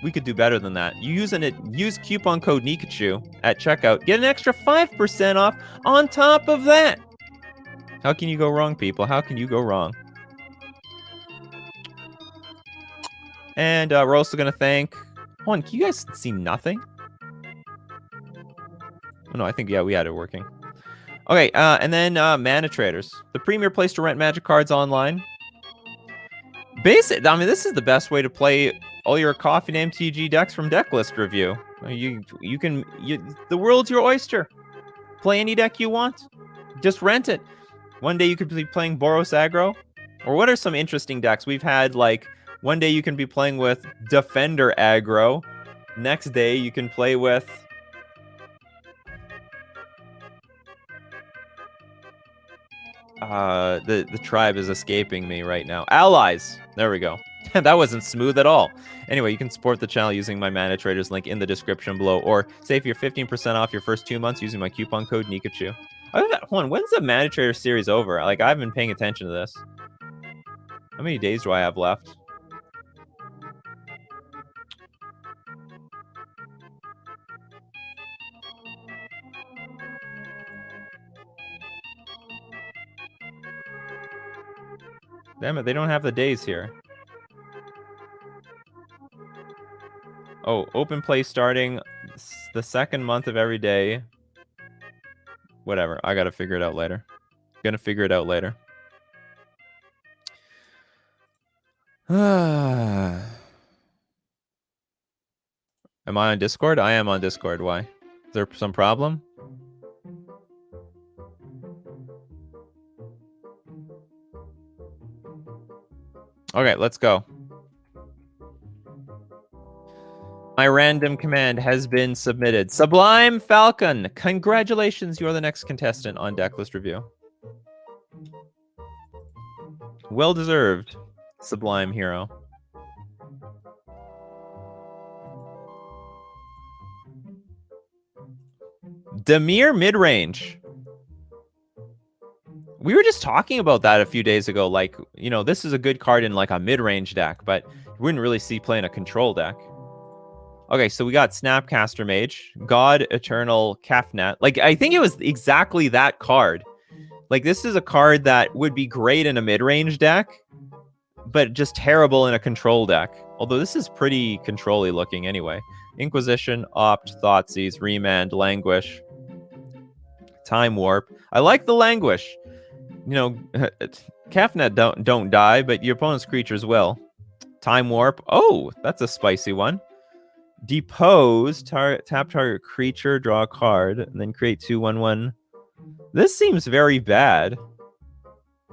We could do better than that. Use coupon code Nikachu at checkout. Get an extra 5% off on top of that. How can you go wrong, people? How can you go wrong? And we're also going to thank... Hold on, can you guys see nothing? No, I think, yeah, we had it working. Okay, and then Mana Traders, the premier place to rent Magic cards online. I mean, this is the best way to play all your Coffee and MTG decks from Decklist review. The world's your oyster. Play any deck you want. Just rent it. One day you could be playing Boros aggro. Or what are some interesting decks? We've had, like, one day you can be playing with Defender aggro. Next day you can play with... the tribe is escaping me right now. Allies! There we go. That wasn't smooth at all. Anyway, you can support the channel using my Mana Traders link in the description below, or save your 15% off your first 2 months using my coupon code Nikachu. Hold on, when's the Mana Trader series over? Like, I've been paying attention to this. How many days do I have left? Damn it, they don't have the days here. Oh, open play starting the second month of every day. Whatever, I gotta figure it out later. Gonna figure it out later. Am I on Discord? I am on Discord. Why? Is there some problem? Okay, let's go. My random command has been submitted. Sublime Falcon, congratulations. You are the next contestant on Decklist Review. Well deserved, Sublime Hero. Demir midrange. We were just talking about that a few days ago. Like, you know, this is a good card in like a mid-range deck, but you wouldn't really see playing a control deck. Okay, so we got Snapcaster Mage, God Eternal Kefnet. Like, I think it was exactly that card. Like, this is a card that would be great in a mid-range deck, but just terrible in a control deck. Although this is pretty control-y looking anyway. Inquisition, Opt, Thoughtseize, Remand, Languish, Time Warp. I like the Languish. You know, Kefnet don't die, but your opponent's creatures will. Time Warp. Oh, that's a spicy one. Depose. Tap target creature, draw a card, and then create 2/1/1. This seems very bad.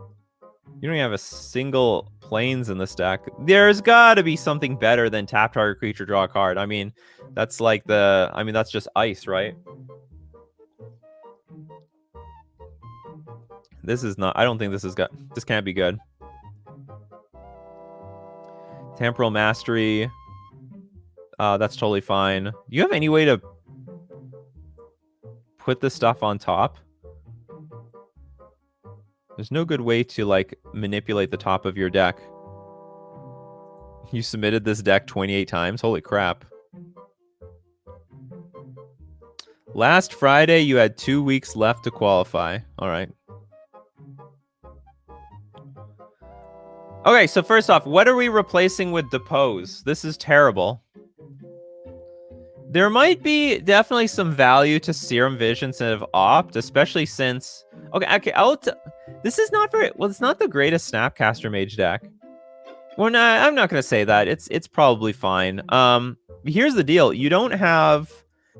You don't even have a single planes in this deck. There's got to be something better than tap target creature, draw a card. I mean, that's like the... I mean, that's just ice, right? This is not... I don't think this is good. This can't be good. Temporal Mastery. That's totally fine. Do you have any way to put this stuff on top? There's no good way to, like, manipulate the top of your deck. You submitted this deck 28 times? Holy crap. Last Friday, you had 2 weeks left to qualify. All right. Okay, so first off, what are we replacing with Depose? This is terrible. There might be definitely some value to Serum Vision instead of Opt, especially since... Okay, this is not very... Well, it's not the greatest Snapcaster Mage deck. Well, no, I'm not going to say that. It's probably fine. Here's the deal. You don't have...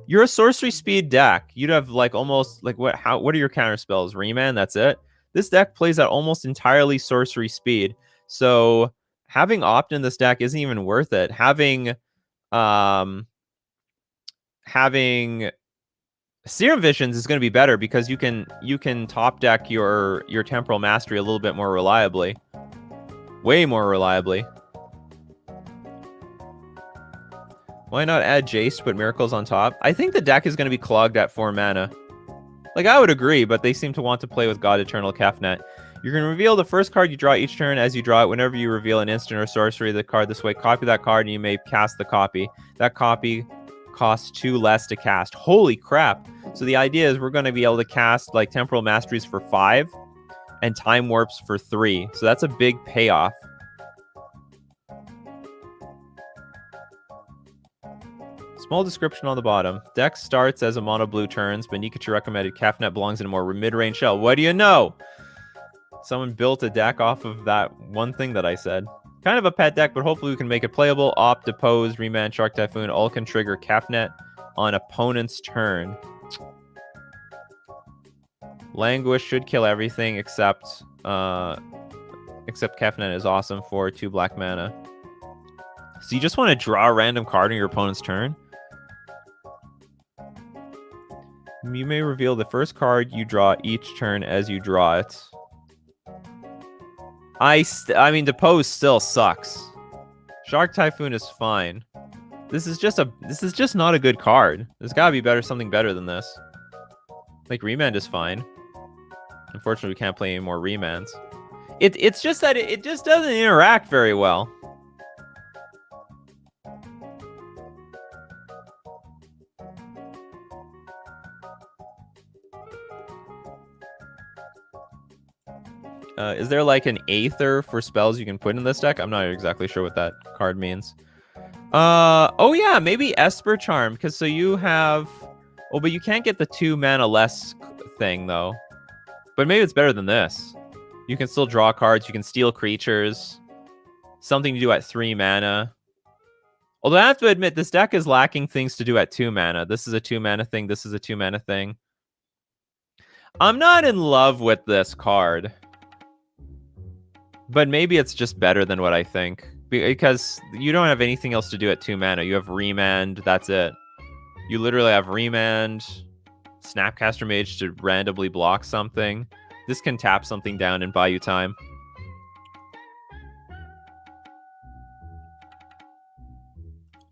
You're a Sorcery Speed deck. You'd have, like, almost... Like, what are your counter spells? Remand, that's it? This deck plays at almost entirely Sorcery Speed. So, having Opt in this deck isn't even worth it. Having Serum Visions is going to be better because you can top deck your Temporal Mastery a little bit more reliably. Way more reliably. Why not add Jace to put Miracles on top? I think the deck is going to be clogged at 4 mana. Like, I would agree, but they seem to want to play with God Eternal Kefnet. You're going to reveal the first card you draw each turn. As you draw it, whenever you reveal an instant or sorcery of the card this way, copy that card and you may cast the copy. That copy costs 2 less to cast. Holy crap. So the idea is we're going to be able to cast like Temporal Masteries for 5 and Time Warps for 3. So that's a big payoff. Small description on the bottom. Deck starts as a mono blue turns, but Nikachu recommended Cafnet belongs in a more mid-range shell. What do you know? Someone built a deck off of that one thing that I said. Kind of a pet deck, but hopefully we can make it playable. Opt, Depose, Remand, Shark Typhoon, all can trigger Cafnet on opponent's turn. Languish should kill everything except Cafnet is awesome for 2 black mana. So you just want to draw a random card on your opponent's turn? You may reveal the first card you draw each turn as you draw it. I mean, Depose still sucks. Shark Typhoon is fine. This is just not a good card. There's gotta be something better than this. Like, Remand is fine. Unfortunately, we can't play any more Remands. It's just that it just doesn't interact very well. Is there like an Aether for spells you can put in this deck? I'm not exactly sure what that card means. Oh yeah, maybe Esper Charm, because so you have... Oh, but you can't get the 2 mana less thing, though. But maybe it's better than this. You can still draw cards, you can steal creatures. Something to do at 3 mana. Although I have to admit, this deck is lacking things to do at 2 mana. This is a 2 mana thing, this is a 2 mana thing. I'm not in love with this card. But maybe it's just better than what I think. Because you don't have anything else to do at 2 mana. You have Remand, that's it. You literally have Remand, Snapcaster Mage to randomly block something. This can tap something down and buy you time.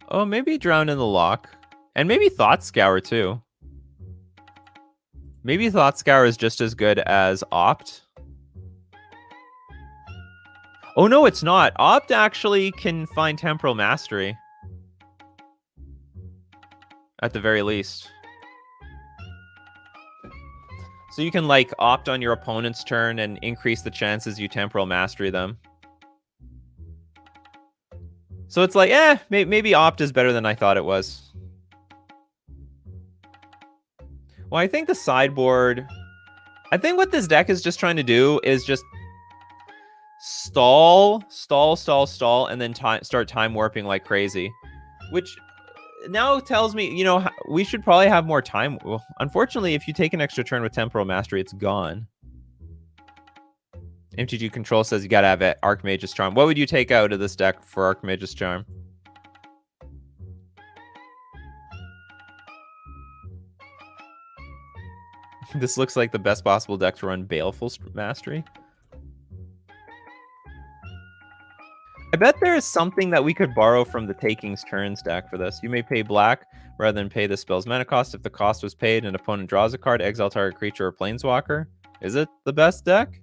Oh, maybe Drown in the Lock. And maybe Thought Scour, too. Maybe Thought Scour is just as good as Opt. Oh, no, it's not. Opt actually can find Temporal Mastery. At the very least. So you can, like, opt on your opponent's turn and increase the chances you Temporal Mastery them. So it's like, maybe Opt is better than I thought it was. Well, I think the sideboard... I think what this deck is just trying to do is just stall, and then start time warping like crazy. Which now tells me, you know, we should probably have more time. Well, unfortunately, if you take an extra turn with Temporal Mastery, it's gone. MTG Control says you gotta have it. Archmage's Charm. What would you take out of this deck for Archmage's Charm? This looks like the best possible deck to run Baleful Mastery. I bet there is something that we could borrow from the Takings Turns deck for this. You may pay black rather than pay the spell's mana cost. If the cost was paid, an opponent draws a card, exile target creature or planeswalker. Is it the best deck?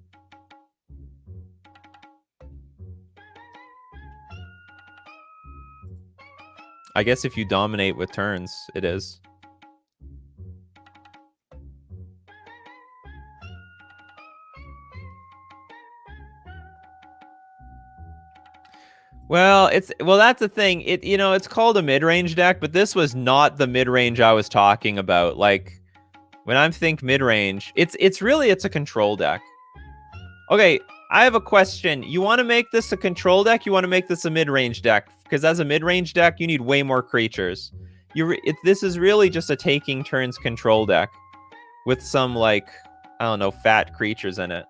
I guess if you dominate with turns, it is. Well, that's the thing. It's called a mid-range deck, but this was not the mid-range I was talking about. Like, when I think mid-range, it's a control deck. Okay, I have a question. You want to make this a control deck? You want to make this a mid-range deck? Because as a mid-range deck, you need way more creatures. This is really just a taking turns control deck with some, like, I don't know, fat creatures in it.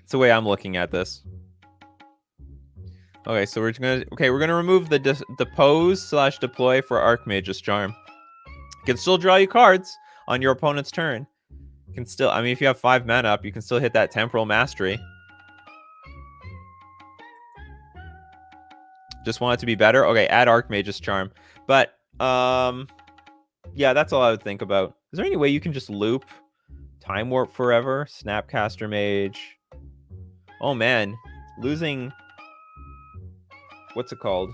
It's the way I'm looking at this. Okay, so we're gonna remove the Depose / Deploy for Archmage's Charm. You can still draw you cards on your opponent's turn. You can still, I mean, if you have 5 mana up, you can still hit that Temporal Mastery. Just want it to be better. Okay, add Archmage's Charm. But yeah, that's all I would think about. Is there any way you can just loop Time Warp forever? Snapcaster Mage. Oh man, losing, what's it called?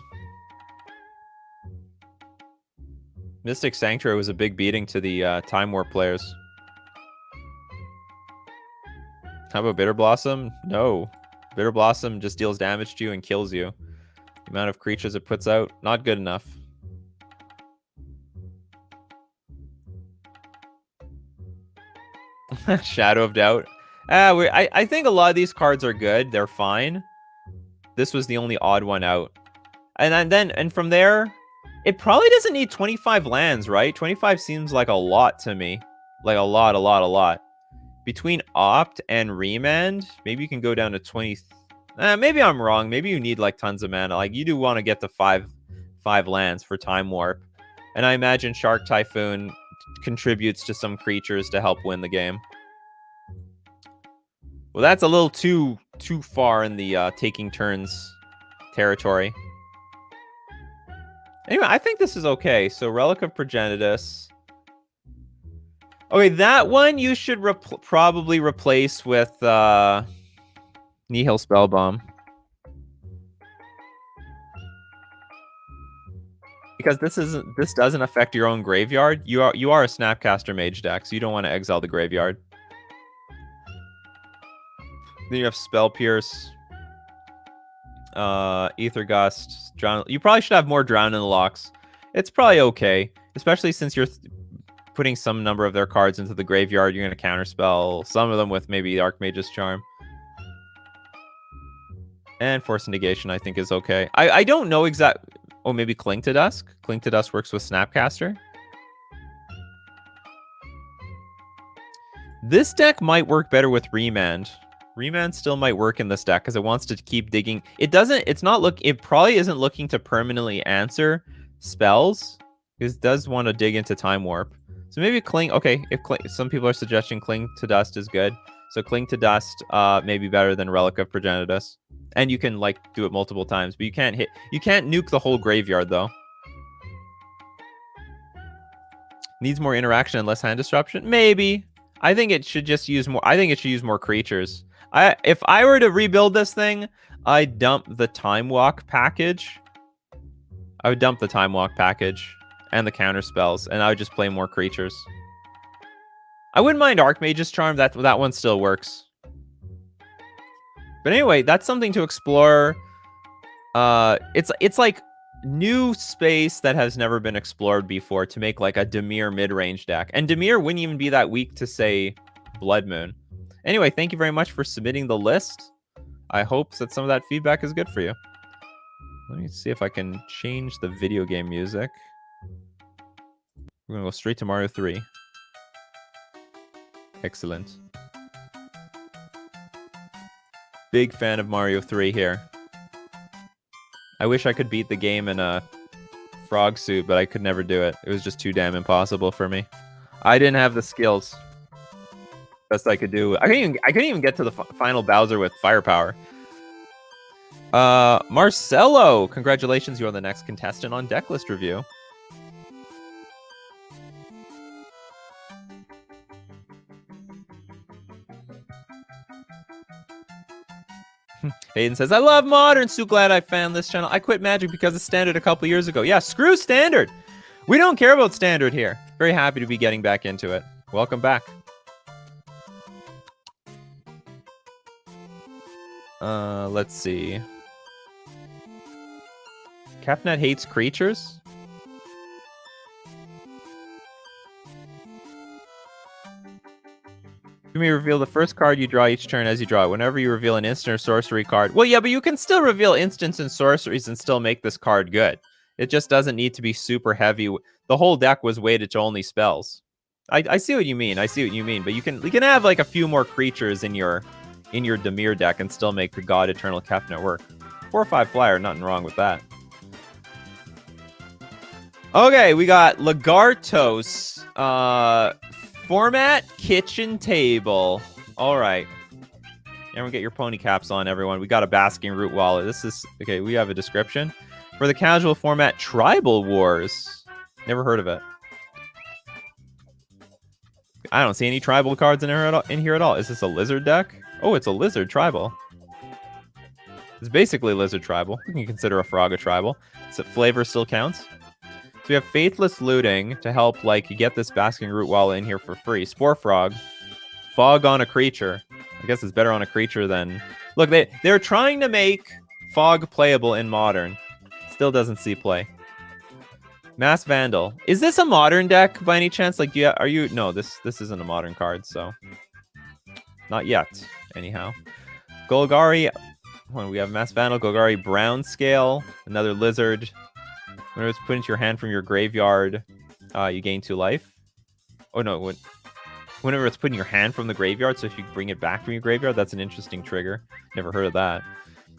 Mystic Sanctuary was a big beating to the Time Warp players. How about Bitter Blossom? No. Bitter Blossom just deals damage to you and kills you. The amount of creatures it puts out, not good enough. Shadow of Doubt. I think a lot of these cards are good. They're fine. This was the only odd one out. And from there, it probably doesn't need 25 lands, right? 25 seems like a lot to me. Like a lot. Between Opt and Remand, maybe you can go down to 20. Maybe I'm wrong. Maybe you need like tons of mana. Like you do want to get to five lands for Time Warp. And I imagine Shark Typhoon contributes to some creatures to help win the game. Well, that's a little too far in the taking turns territory. Anyway, I think this is okay. So Relic of Progenitus. Okay, that one you should probably replace with Nihil Spellbomb. Because this doesn't affect your own graveyard. You are a Snapcaster Mage deck, so you don't want to exile the graveyard. Then you have Spell Pierce, Ether Gust, Drown. You probably should have more Drown in the Locks. It's probably okay, especially since you're putting some number of their cards into the graveyard. You're going to counterspell some of them with maybe Archmage's Charm. And Force Negation, I think, is okay. I don't know exactly. Oh, maybe Cling to Dusk? Cling to Dusk works with Snapcaster. This deck might work better with Remand. Remand still might work in this deck because it wants to keep digging. It probably isn't looking to permanently answer spells. It does want to dig into Time Warp. So maybe Cling. Okay, some people are suggesting Cling to Dust is good. So Cling to Dust may be better than Relic of Progenitus. And you can like do it multiple times, but you can't nuke the whole graveyard though. Needs more interaction and less hand disruption? Maybe. I think it should just use more. I think it should use more creatures. If I were to rebuild this thing, I'd dump the Time Walk package. I would dump the Time Walk package and the counter spells, and I would just play more creatures. I wouldn't mind Archmage's Charm. That one still works. But anyway, that's something to explore. It's like new space that has never been explored before to make like a Dimir mid-range deck. And Dimir wouldn't even be that weak to, say, Blood Moon. Anyway, thank you very much for submitting the list. I hope that some of that feedback is good for you. Let me see if I can change the video game music. We're going to go straight to Mario 3. Excellent. Big fan of Mario 3 here. I wish I could beat the game in a frog suit, but I could never do it. It was just too damn impossible for me. I didn't have the skills. Best I could do. I couldn't even get to the final Bowser with firepower. Marcelo, congratulations! You're the next contestant on Decklist review. Hayden says, I love Modern. So glad I found this channel. I quit Magic because of Standard a couple years ago. Yeah, screw Standard. We don't care about Standard here. Very happy to be getting back into it. Welcome back. Let's see. Kefnet hates creatures? You may reveal the first card you draw each turn as you draw it. Whenever you reveal an instant or sorcery card. Well, yeah, but you can still reveal instants and sorceries and still make this card good. It just doesn't need to be super heavy. The whole deck was weighted to only spells. I see what you mean. I see what you mean. But you can have like a few more creatures in your Dimir deck and still make the God Eternal Kefnet work. 4 or 5 flyer, nothing wrong with that. Okay, we got Lagartos. Format kitchen table. All right. Everyone get your pony caps on, everyone. We got a basking root wallet. This is... Okay, we have a description. For the casual format, Tribal Wars. Never heard of it. I don't see any tribal cards in here at all. Is this a lizard deck? Oh, it's a lizard tribal. It's basically lizard tribal. We can consider a frog a tribal. So flavor still counts. So we have Faithless Looting to help, like, get this basking root wallet in here for free. Spore Frog. Fog on a creature. I guess it's better on a creature than... Look, they're trying to make Fog playable in Modern. Still doesn't see play. Mass Vandal. Is this a Modern deck by any chance? Like, are you? No, this isn't a Modern card, so not yet. Anyhow, Golgari. We have Mass Vandal, Golgari, Brown Scale, another Lizard. Whenever it's put into your hand from your graveyard, you gain 2 life. Oh no, whenever it's put in your hand from the graveyard, so if you bring it back from your graveyard, that's an interesting trigger. Never heard of that.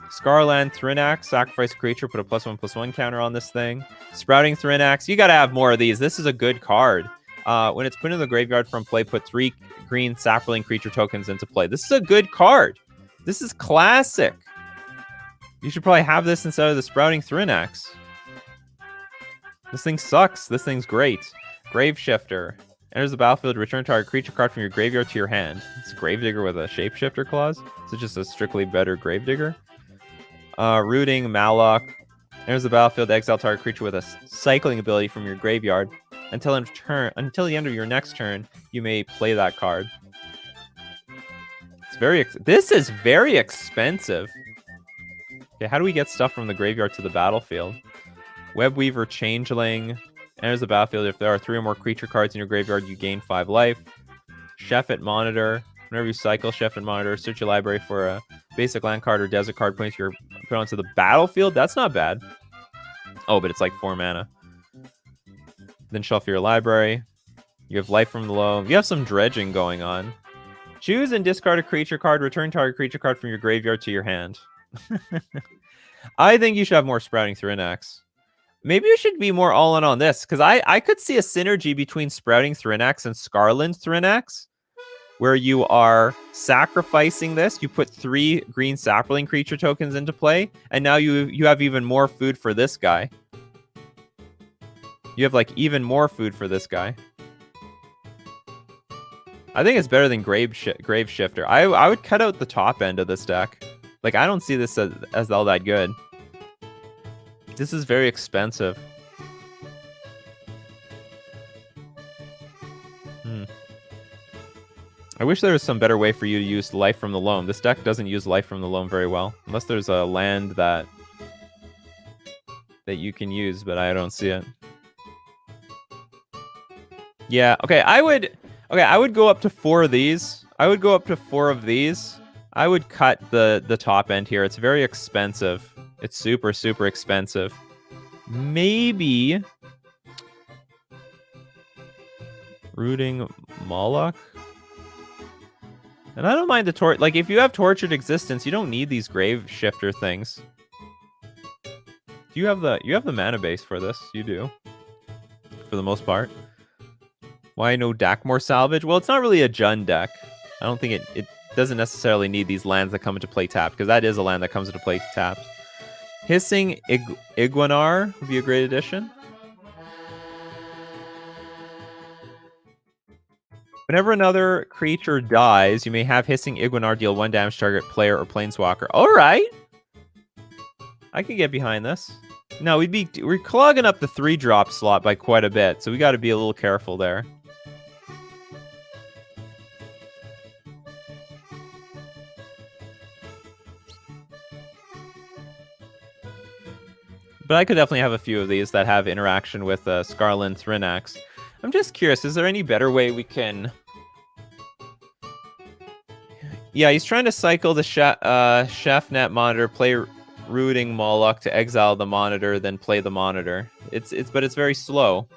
Scarland, Thrinax, sacrifice a creature, put a +1/+1 counter on this thing. Sprouting Thrinax, you gotta have more of these. This is a good card. When it's put in the graveyard from play, put 3 green sapling creature tokens into play. This is a good card. This is classic. You should probably have this instead of the Sprouting Thrinax. This thing sucks. This thing's great. Grave Shifter. Enters the battlefield, return target creature card from your graveyard to your hand. It's a Gravedigger with a Shapeshifter clause. So just a strictly better Gravedigger. Rooting, Malok. Enters the battlefield, exile target creature with a cycling ability from your graveyard. Until the end of your next turn, you may play that card. This is very expensive. Okay, how do we get stuff from the graveyard to the battlefield? Webweaver, Changeling. Enters the battlefield. If there are 3 or more creature cards in your graveyard, you gain 5 life. Chef at Monitor. Whenever you cycle Chef and Monitor, search your library for a basic land card or desert card, put onto the battlefield. That's not bad. Oh, but it's like 4 mana. Then shuffle your library. You have Life from the Low. You have some dredging going on. Choose and discard a creature card. Return target creature card from your graveyard to your hand. I think you should have more Sprouting Thrinax. Maybe you should be more all in on this, because I could see a synergy between Sprouting Thrinax and Scarland Thrinax, where you are sacrificing this. You put 3 green sapling creature tokens into play, and now you have even more food for this guy. You have, like, even more food for this guy. I think it's better than Grave Shifter. I would cut out the top end of this deck. Like, I don't see this as all that good. This is very expensive. I wish there was some better way for you to use Life from the Loam. This deck doesn't use Life from the Loam very well. Unless there's a land that you can use, but I don't see it. Yeah, okay, I would go up to 4 of these. I would go up to 4 of these. I would cut the top end here. It's very expensive. It's super, super expensive. Maybe Rooting Moloch? And I don't mind the like, if you have Tortured Existence, you don't need these Grave Shifter things. You have the mana base for this. You do. For the most part. Why no Dakmor Salvage? Well, it's not really a Jund deck. I don't think it doesn't necessarily need these lands that come into play tapped, because that is a land that comes into play tapped. Hissing Iguanar would be a great addition. Whenever another creature dies, you may have Hissing Iguanar deal 1 damage to target player or planeswalker. All right. I can get behind this. No, we're clogging up the 3-drop slot by quite a bit, so we got to be a little careful there. But I could definitely have a few of these that have interaction with Scarland Thrinax. I'm just curious, is there any better way we can... Yeah, he's trying to cycle the Chef Net Monitor, play Rooting Moloch to exile the Monitor, then play the Monitor. But it's very slow.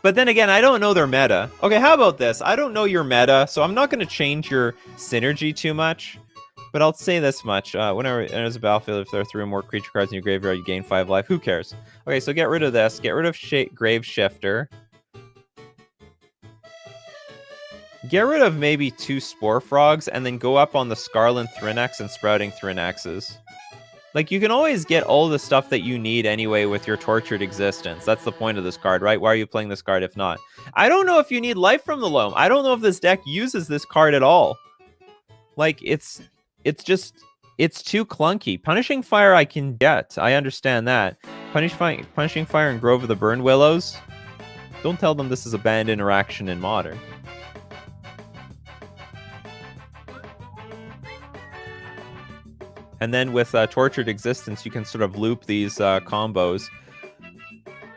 But then again, I don't know their meta. Okay, how about this? I don't know your meta, so I'm not going to change your synergy too much. But I'll say this much. Whenever it enters a battlefield, if there are 3 or more creature cards in your graveyard, you gain 5 life. Who cares? Okay, so get rid of this. Get rid of Grave Shifter. Get rid of maybe 2 Spore Frogs, and then go up on the Scarland Thrinax and Sprouting Thrinaxes. Like, you can always get all the stuff that you need anyway with your Tortured Existence. That's the point of this card, right? Why are you playing this card if not? I don't know if you need Life from the Loam. I don't know if this deck uses this card at all. Like, it's too clunky. Punishing Fire I can get. I understand that. Punishing Fire and Grove of the Burn Willows. Don't tell them this is a banned interaction in Modern. And then with Tortured Existence, you can sort of loop these combos.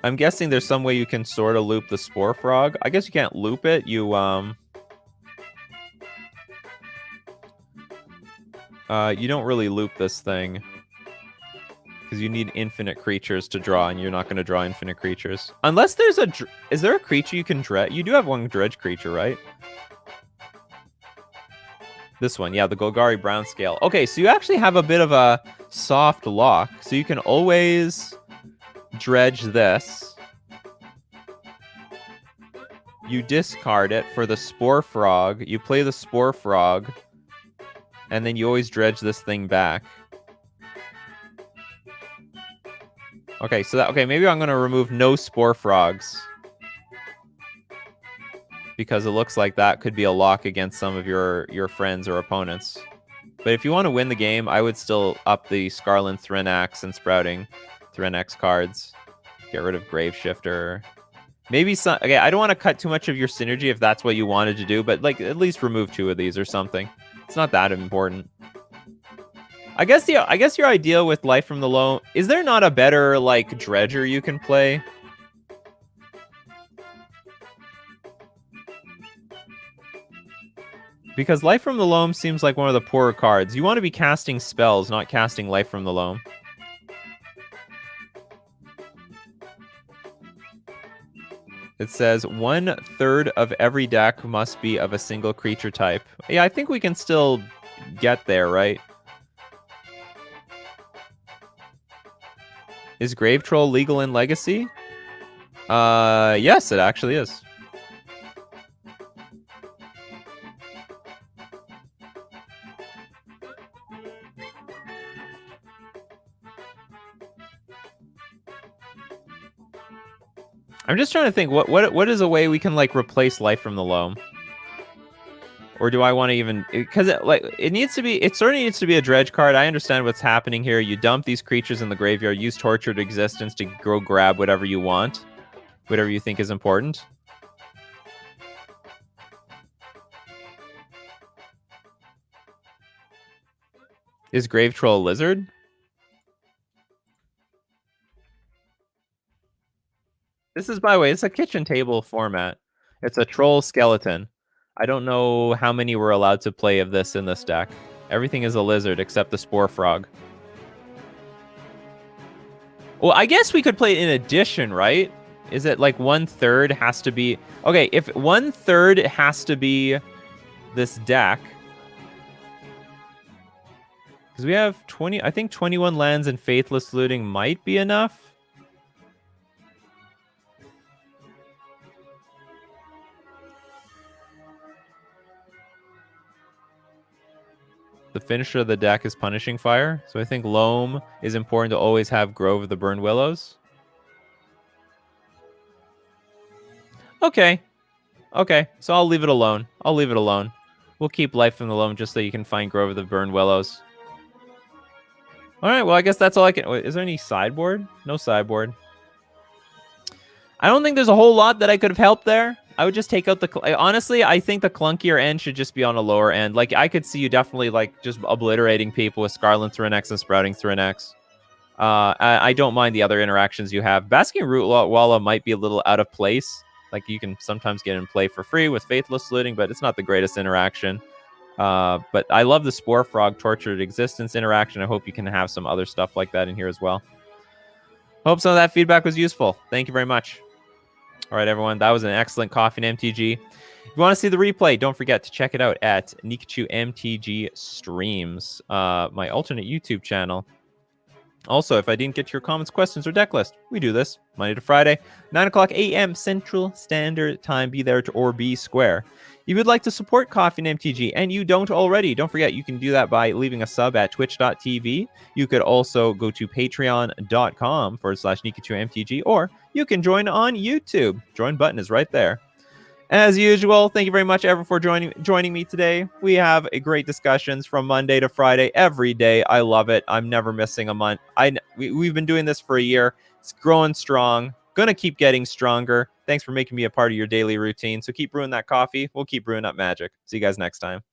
I'm guessing there's some way you can sort of loop the Spore Frog. I guess you can't loop it. You don't really loop this thing because you need infinite creatures to draw, and you're not going to draw infinite creatures unless there's a. Is there a creature you can dredge? You do have one dredge creature, right? This one, yeah, the Golgari Brown Scale. Okay, so you actually have a bit of a soft lock, so you can always dredge this. You discard it for the Spore Frog. You play the Spore Frog, and then you always dredge this thing back. Okay, so okay, maybe I'm gonna remove no Spore Frogs, because it looks like that could be a lock against some of your friends or opponents. But if you want to win the game, I would still up the Scarlet Thrynax and Sprouting Thrynax cards. Get rid of Grave Shifter. Maybe some. Okay, I don't want to cut too much of your synergy if that's what you wanted to do, but like at least remove 2 of these or something. It's not that important. I guess your idea with Life from the Loam, is there not a better like dredger you can play? Because Life from the Loam seems like one of the poorer cards. You want to be casting spells, not casting Life from the Loam. It says 1/3 of every deck must be of a single creature type. Yeah, I think we can still get there, right? Is Grave Troll legal in Legacy? Yes, it actually is. I'm just trying to think what is a way we can like replace Life from the Loam, or do I want to even, because it certainly needs to be a dredge card. I understand what's happening here. You dump these creatures in the graveyard, use Tortured Existence to go grab whatever you want, whatever you think is important. Is Grave Troll a lizard? This is, by the way, it's a kitchen table format. It's a troll skeleton. I don't know how many we're allowed to play of this in this deck. Everything is a lizard except the Spore Frog. Well, I guess we could play it in addition, right? Is it like 1/3 has to be... Okay, if 1/3 has to be this deck... Because we have 20... I think 21 lands and Faithless Looting might be enough. The finisher of the deck is Punishing Fire. So I think Loam is important to always have Grove of the Burned Willows. Okay. Okay, so I'll leave it alone. I'll leave it alone. We'll keep Life from the Loam just so you can find Grove of the Burned Willows. All right, well, I guess that's all I can... Wait, is there any sideboard? No sideboard. I don't think there's a whole lot that I could have helped there. I would just take out the... Honestly, I think the clunkier end should just be on a lower end. Like, I could see you definitely, like, just obliterating people with Scarlet Thrynax and Sprouting Thrynax. I don't mind the other interactions you have. Basking Rootwalla might be a little out of place. Like, you can sometimes get in play for free with Faithless Looting, but it's not the greatest interaction. But I love the Spore Frog Tortured Existence interaction. I hope you can have some other stuff like that in here as well. Hope some of that feedback was useful. Thank you very much. All right, everyone. That was an excellent Coffee and MTG. If you want to see the replay, don't forget to check it out at Nikachu MTG Streams, my alternate YouTube channel. Also, if I didn't get to your comments, questions, or deck list, we do this Monday to Friday, 9 o'clock a.m. Central Standard Time. Be there or be square. If you would like to support Coffee and MTG and you don't already, don't forget you can do that by leaving a sub at twitch.tv. You could also go to patreon.com/NikachuMTG, or you can join on YouTube. Join button is right there. As usual, thank you very much, everyone, for joining me today. We have a great discussions from Monday to Friday every day. I love it. I'm never missing a month. We've been doing this for a year. It's growing strong. Gonna keep getting stronger. Thanks for making me a part of your daily routine. So keep brewing that coffee. We'll keep brewing up magic. See you guys next time.